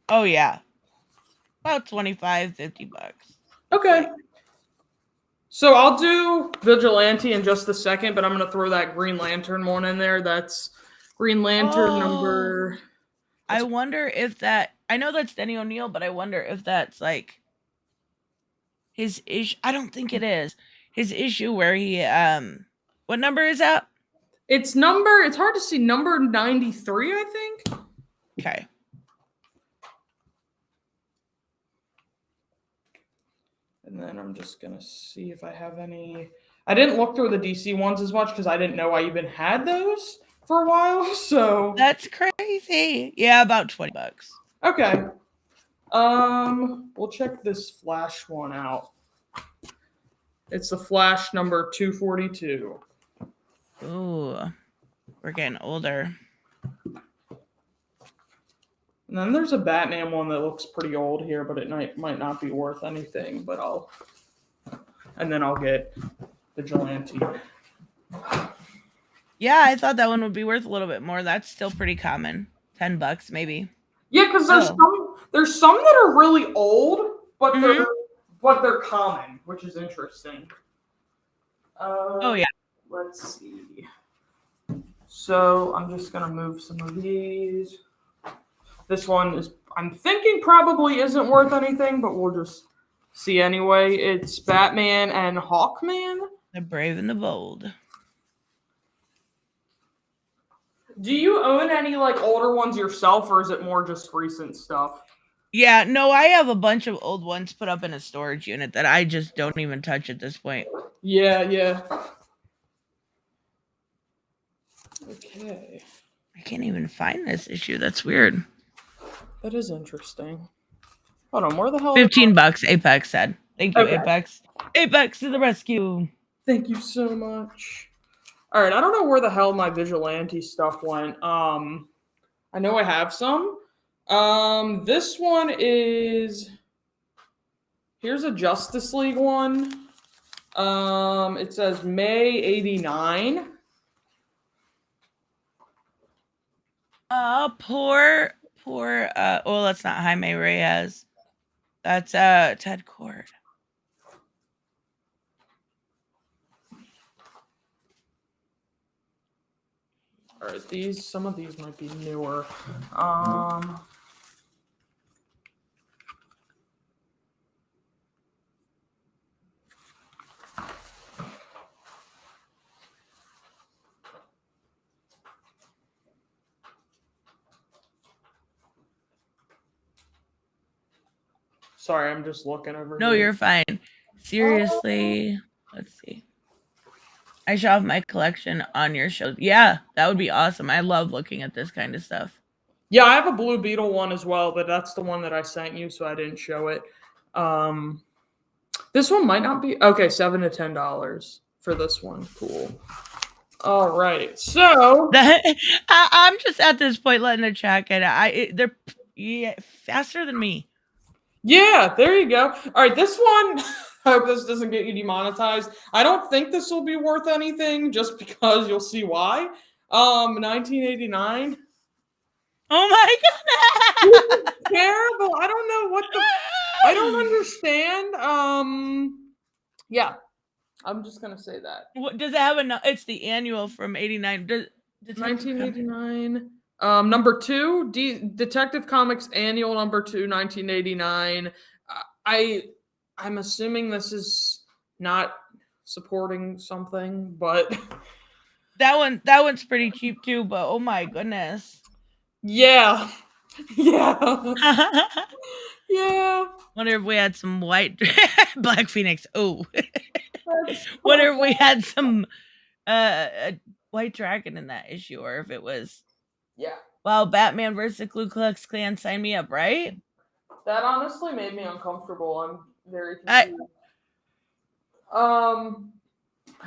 Speaker 3: Oh, yeah. About $25-50.
Speaker 4: Okay. So I'll do Vigilante in just a second, but I'm going to throw that Green Lantern one in there. That's Green Lantern number...
Speaker 3: I wonder if that... I know that's Denny O'Neil, but I wonder if that's like his issue. I don't think it is. His issue where he... What number is that?
Speaker 4: It's hard to see, number 93, I think.
Speaker 3: Okay.
Speaker 4: And then I'm just going to see if I have any... I didn't look through the DC ones as much because I didn't know I even had those for a while, so...
Speaker 3: That's crazy. Yeah, about $20.
Speaker 4: Okay. We'll check this Flash one out. It's the Flash number 242.
Speaker 3: Ooh. We're getting older.
Speaker 4: And then there's a Batman one that looks pretty old here, but it might not be worth anything, but I'll get Vigilante.
Speaker 3: Yeah, I thought that one would be worth a little bit more. That's still pretty common. $10 maybe.
Speaker 4: Yeah, because there's some that are really old, but they're common, which is interesting.
Speaker 3: Oh yeah.
Speaker 4: Let's see. So I'm just gonna move some of these. This one I'm thinking probably isn't worth anything, but we'll just see anyway. It's Batman and Hawkman
Speaker 3: The Brave and the Bold.
Speaker 4: Do you own any like older ones yourself, or is it more just recent stuff?
Speaker 3: Yeah, no, I have a bunch of old ones put up in a storage unit that I just don't even touch at this point.
Speaker 4: Yeah. Okay.
Speaker 3: I can't even find this issue. That's weird.
Speaker 4: That is interesting. Hold on, where the hell?
Speaker 3: $15, Apex said. Thank you,
Speaker 4: Okay.
Speaker 3: Apex. Apex to the rescue.
Speaker 4: Thank you so much. All right, I don't know where the hell my vigilante stuff went. I know I have some. This one is. Here's a Justice League one. It says May '89.
Speaker 3: Poor. Well, that's not Jaime Reyes. That's Ted Cord.
Speaker 4: All right, some of these might be newer. Sorry, I'm just looking over
Speaker 3: No,
Speaker 4: here.
Speaker 3: you're fine. Seriously, let's see. I show off my collection on your show. Yeah, that would be awesome. I love looking at this kind of stuff.
Speaker 4: Yeah, I have a Blue Beetle one as well, but that's the one that I sent you, so I didn't show it. This one might not be okay. $7 to $10 for this one. Cool. All right, so
Speaker 3: I'm just at this point letting the chat get they're faster than me.
Speaker 4: yeah, there you go. All right, this one. I hope this doesn't get you demonetized. I don't think this will be worth anything, just because you'll see why. 1989.
Speaker 3: Oh my goodness!
Speaker 4: Terrible. I don't know what the. I don't understand. Yeah, I'm just gonna say that.
Speaker 3: What does it have it's the annual from '89. Does
Speaker 4: 1989. Number 2, Detective Comics Annual number 2, 1989. I'm assuming this is not supporting something, but
Speaker 3: that one's pretty cheap too. But oh my goodness.
Speaker 4: yeah. Yeah.
Speaker 3: Wonder if we had some white Black Phoenix. Oh. Wonder if we had some White Dragon in that issue, or if it was wow, Batman versus the Ku Klux Klan, sign me up, right?
Speaker 4: That honestly made me uncomfortable. I'm very
Speaker 3: confused.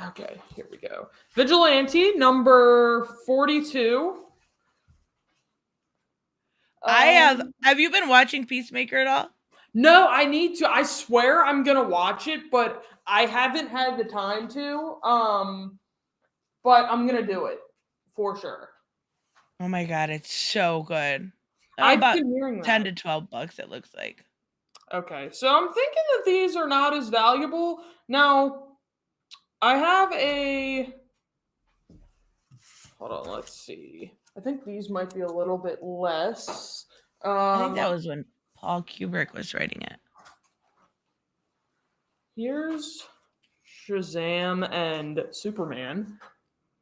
Speaker 4: Okay, here we go. Vigilante number 42.
Speaker 3: Have you been watching Peacemaker at all?
Speaker 4: No, I need to. I swear I'm gonna watch it, but I haven't had the time to. But I'm gonna do it for sure.
Speaker 3: Oh my god, it's so good.
Speaker 4: I've
Speaker 3: About
Speaker 4: been hearing that.
Speaker 3: $10 to $12, it looks like.
Speaker 4: Okay, so I'm thinking that these are not as valuable. Now, I have a. Hold on, let's see. I think these might be a little bit less.
Speaker 3: I think that was when Paul Kubrick was writing it.
Speaker 4: Here's Shazam and Superman.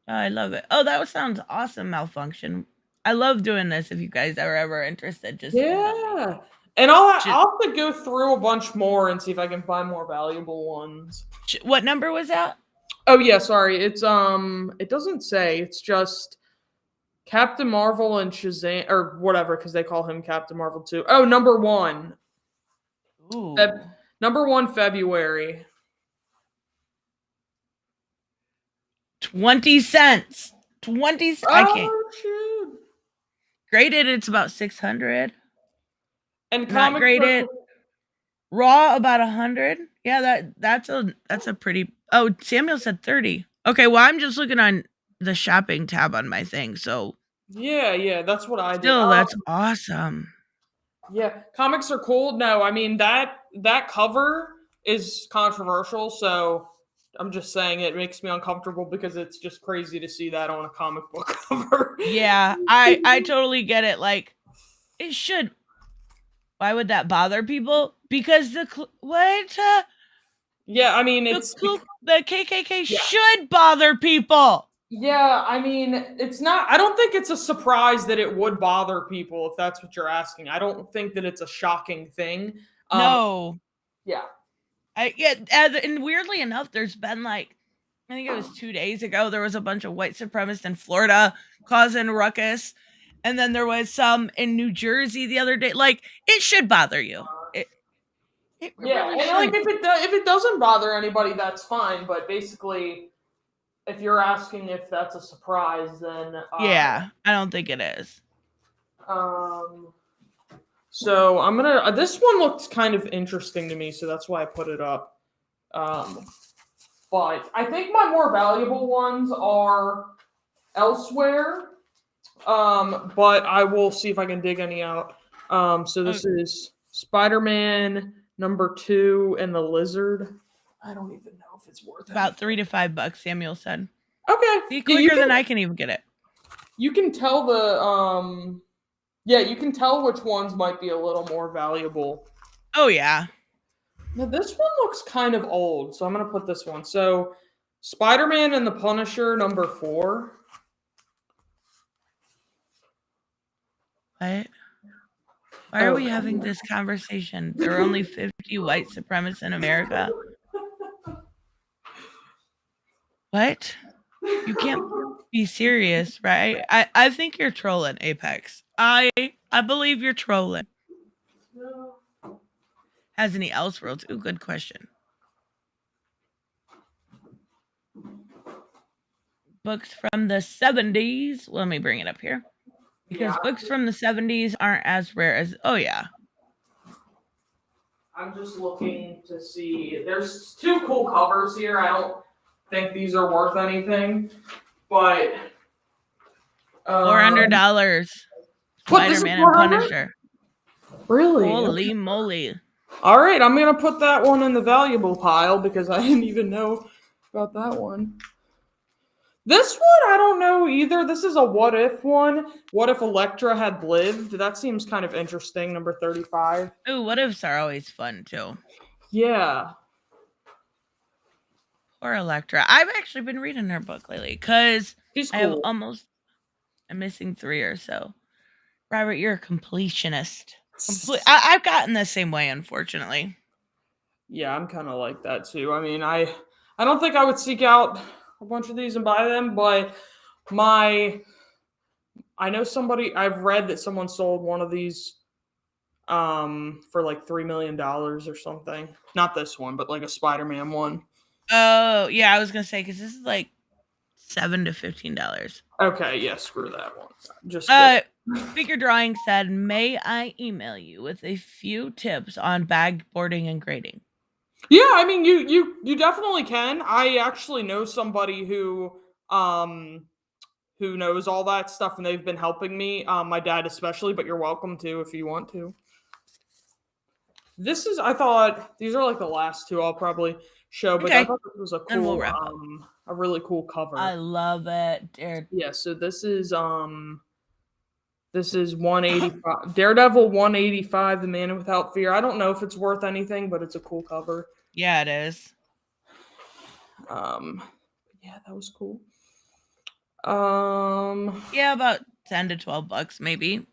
Speaker 3: Oh, I love it. Oh, that sounds awesome, Malfunction. I love doing this. If you guys are ever interested, just
Speaker 4: yeah. And I'll have to go through a bunch more and see if I can find more valuable ones.
Speaker 3: What number was that?
Speaker 4: Oh yeah, sorry. It's it doesn't say. It's just Captain Marvel and Shazam or whatever, because they call him Captain Marvel too. Oh, number 1.
Speaker 3: Ooh.
Speaker 4: Number 1, February.
Speaker 3: 20 cents. 20 cents. I can't.
Speaker 4: Shoot.
Speaker 3: Graded, it's about 600.
Speaker 4: And
Speaker 3: not graded. Raw about 100. Yeah, that's a pretty. Oh, Samuel said 30. Okay, well, I'm just looking on the shopping tab on my thing, so
Speaker 4: yeah, that's what I did.
Speaker 3: Still, that's awesome.
Speaker 4: Yeah, comics are cool. No, I mean that cover is controversial, so I'm just saying it makes me uncomfortable because it's just crazy to see that on a comic book cover.
Speaker 3: Yeah, I totally get it. Like, it should. Why would that bother people? Because what?
Speaker 4: Yeah, I mean it's
Speaker 3: The KKK
Speaker 4: Yeah.
Speaker 3: should bother people.
Speaker 4: yeah, I mean it's not. I don't think it's a surprise that it would bother people if that's what you're asking. I don't think that it's a shocking thing.
Speaker 3: No.
Speaker 4: Yeah.
Speaker 3: And weirdly enough, there's been like, I think it was 2 days ago, there was a bunch of white supremacists in Florida causing ruckus, and then there was some in New Jersey the other day. Like, it should bother you. It
Speaker 4: Yeah,
Speaker 3: really
Speaker 4: and like
Speaker 3: should.
Speaker 4: if it doesn't bother anybody, that's fine. But basically, if you're asking if that's a surprise, then
Speaker 3: Yeah, I don't think it is.
Speaker 4: Um. So I'm gonna. This one looks kind of interesting to me, so that's why I put it up. But I think my more valuable ones are elsewhere. But I will see if I can dig any out. So this is Spider-Man #2 and the Lizard. I don't even know if it's worth
Speaker 3: About $3 to $5, Samuel said.
Speaker 4: Okay.
Speaker 3: See,
Speaker 4: Yeah,
Speaker 3: quicker than I can even get it.
Speaker 4: You can tell the yeah, you can tell which ones might be a little more valuable.
Speaker 3: Oh yeah.
Speaker 4: Now this one looks kind of old, so I'm gonna put this one. So Spider-Man and the Punisher #4.
Speaker 3: What? Why are we having this conversation? There are only 50 white supremacists in America. What? You can't be serious, right? I think you're trolling, Apex. I believe you're trolling. Has any Elseworlds? Ooh, good question. Books from the 70s. Let me bring it up here. Because books from the 70s aren't as rare as. Oh, yeah.
Speaker 4: I'm just looking to see. There's 2 cool covers here. I don't think these are worth anything, but
Speaker 3: $400.
Speaker 4: What, this is
Speaker 3: Spider-Man and
Speaker 4: $400?
Speaker 3: Punisher.
Speaker 4: Really?
Speaker 3: Holy moly.
Speaker 4: All right, I'm gonna put that one in the valuable pile because I didn't even know about that one. This one, I don't know either. This is a what if one. What if Elektra had lived? That seems kind of interesting. #35.
Speaker 3: Ooh, what ifs are always fun too.
Speaker 4: Yeah.
Speaker 3: Poor Elektra. I've actually been reading her book lately because
Speaker 4: She's
Speaker 3: I have
Speaker 4: cool.
Speaker 3: almost. I'm missing 3 or so. Robert, you're a completionist. I've gotten the same way, unfortunately.
Speaker 4: Yeah, I'm kind of like that too. I mean, I don't think I would seek out a bunch of these and buy them, but I know somebody. I've read that someone sold one of these for like $3 million or something. Not this one, but like a Spider-Man one.
Speaker 3: Oh, yeah, I was gonna say because this is like $7 to $15.
Speaker 4: Okay, yeah, screw that one. Just
Speaker 3: Figure Drawing said, "May I email you with a few tips on bag boarding and grading?"
Speaker 4: Yeah, I mean, you definitely can. I actually know somebody who knows all that stuff, and they've been helping me. My dad especially, but you're welcome to if you want to. This is. I thought these are like the last 2 I'll probably show, but I thought this was a
Speaker 3: Then we'll
Speaker 4: cool,
Speaker 3: wrap up.
Speaker 4: a really cool cover.
Speaker 3: I love it.
Speaker 4: Yeah, so this is 185 Daredevil 185, The Man Without Fear. I don't know if it's worth anything, but it's a cool cover.
Speaker 3: Yeah, it is.
Speaker 4: Yeah, that was cool.
Speaker 3: Yeah, about $10 to $12 maybe.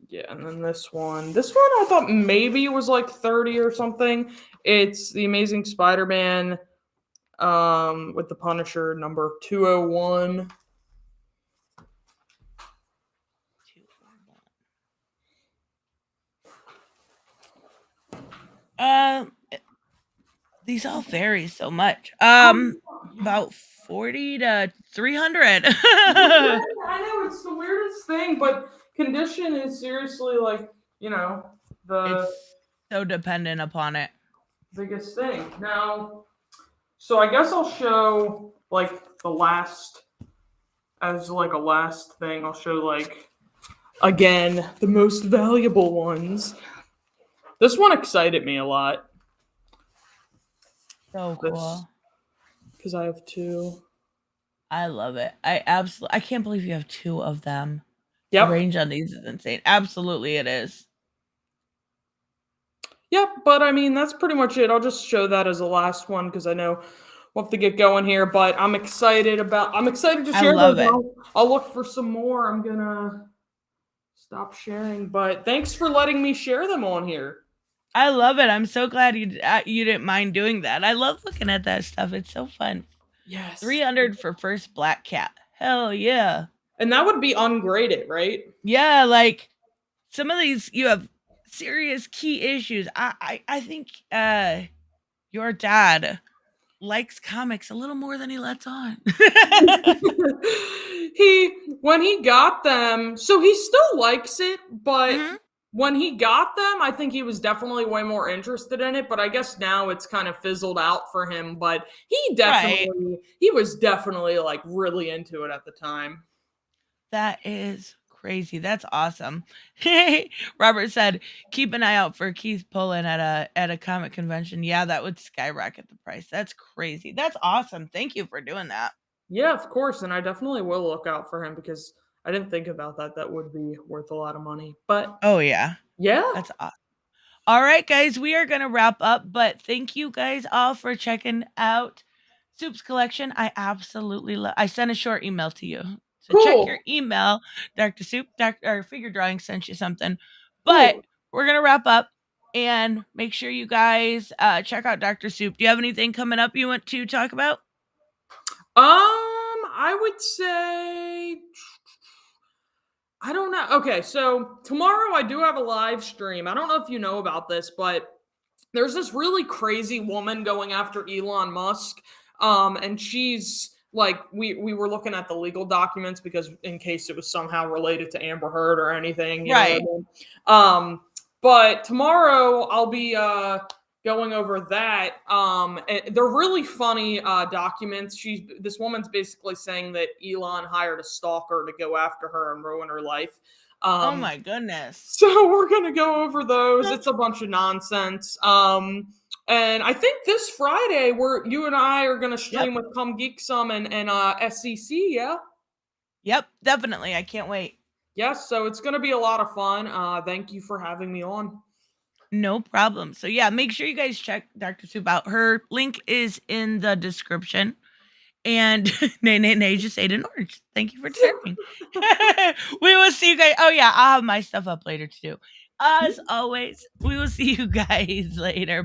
Speaker 4: Yeah, and then this one I thought maybe was like 30 or something. It's The Amazing Spider-Man with the Punisher #201.
Speaker 3: These all vary so much. About 40 to 300.
Speaker 4: I know it's the weirdest thing, but condition is seriously like, the
Speaker 3: It's so dependent upon it.
Speaker 4: biggest thing. Now, so I guess I'll show like the last as like a last thing. I'll show like again the most valuable ones. This one excited me a lot.
Speaker 3: So cool.
Speaker 4: Because I have 2.
Speaker 3: I love it. I can't believe you have 2 of them.
Speaker 4: Yep.
Speaker 3: The range on these is insane. Absolutely, it is.
Speaker 4: Yep, but I mean that's pretty much it. I'll just show that as the last one because I know we'll have to get going here. But I'm excited to
Speaker 3: I
Speaker 4: share those.
Speaker 3: love it.
Speaker 4: I'll look for some more. I'm gonna stop sharing. But thanks for letting me share them on here.
Speaker 3: I love it. I'm so glad you didn't mind doing that. I love looking at that stuff. It's so fun.
Speaker 4: Yes.
Speaker 3: 300 for first black cat. Hell yeah.
Speaker 4: And that would be ungraded, right?
Speaker 3: Yeah, like some of these you have serious key issues. I think your dad likes comics a little more than he lets on.
Speaker 4: When he got them, so he still likes it, but
Speaker 3: Mhm.
Speaker 4: when he got them, I think he was definitely way more interested in it, but I guess now it's kind of fizzled out for him, but he was definitely like really into it at the time.
Speaker 3: That is crazy. That's awesome. Robert said, "Keep an eye out for Keith Pullen at a comic convention." Yeah, that would skyrocket the price. That's crazy. That's awesome. Thank you for doing that.
Speaker 4: Yeah, of course, and I definitely will look out for him because I didn't think about that. That would be worth a lot of money. But
Speaker 3: Oh yeah,
Speaker 4: yeah.
Speaker 3: that's awesome. All right, guys, we are gonna wrap up, but thank you guys all for checking out Soup's collection. I absolutely love. I sent a short email to you, so check
Speaker 4: Cool.
Speaker 3: your email. Dr. Soup, or Figure Drawing sent you something, but
Speaker 4: Cool.
Speaker 3: we're gonna wrap up and make sure you guys check out Dr. Soup. Do you have anything coming up you want to talk about?
Speaker 4: I would say I don't know. Okay, so tomorrow I do have a live stream. I don't know if you know about this, but there's this really crazy woman going after Elon Musk. And she's like, we were looking at the legal documents because in case it was somehow related to Amber Heard or anything, you know what I
Speaker 3: Right.
Speaker 4: mean? But tomorrow I'll be going over that. And they're really funny documents. This woman's basically saying that Elon hired a stalker to go after her and ruin her life.
Speaker 3: Oh my goodness.
Speaker 4: So we're gonna go over those. It's a bunch of nonsense. And I think this Friday you and I are gonna stream with Come Geek Some and SEC, yeah?
Speaker 3: Yep, definitely. I can't wait.
Speaker 4: Yes, so it's gonna be a lot of fun. Thank you for having me on.
Speaker 3: No problem. So yeah, make sure you guys check Dr. Soup out. Her link is in the description. And Nay just ate an orange. Thank you for sharing. We will see you guys. Oh yeah, I'll have my stuff up later too. As always, we will see you guys later.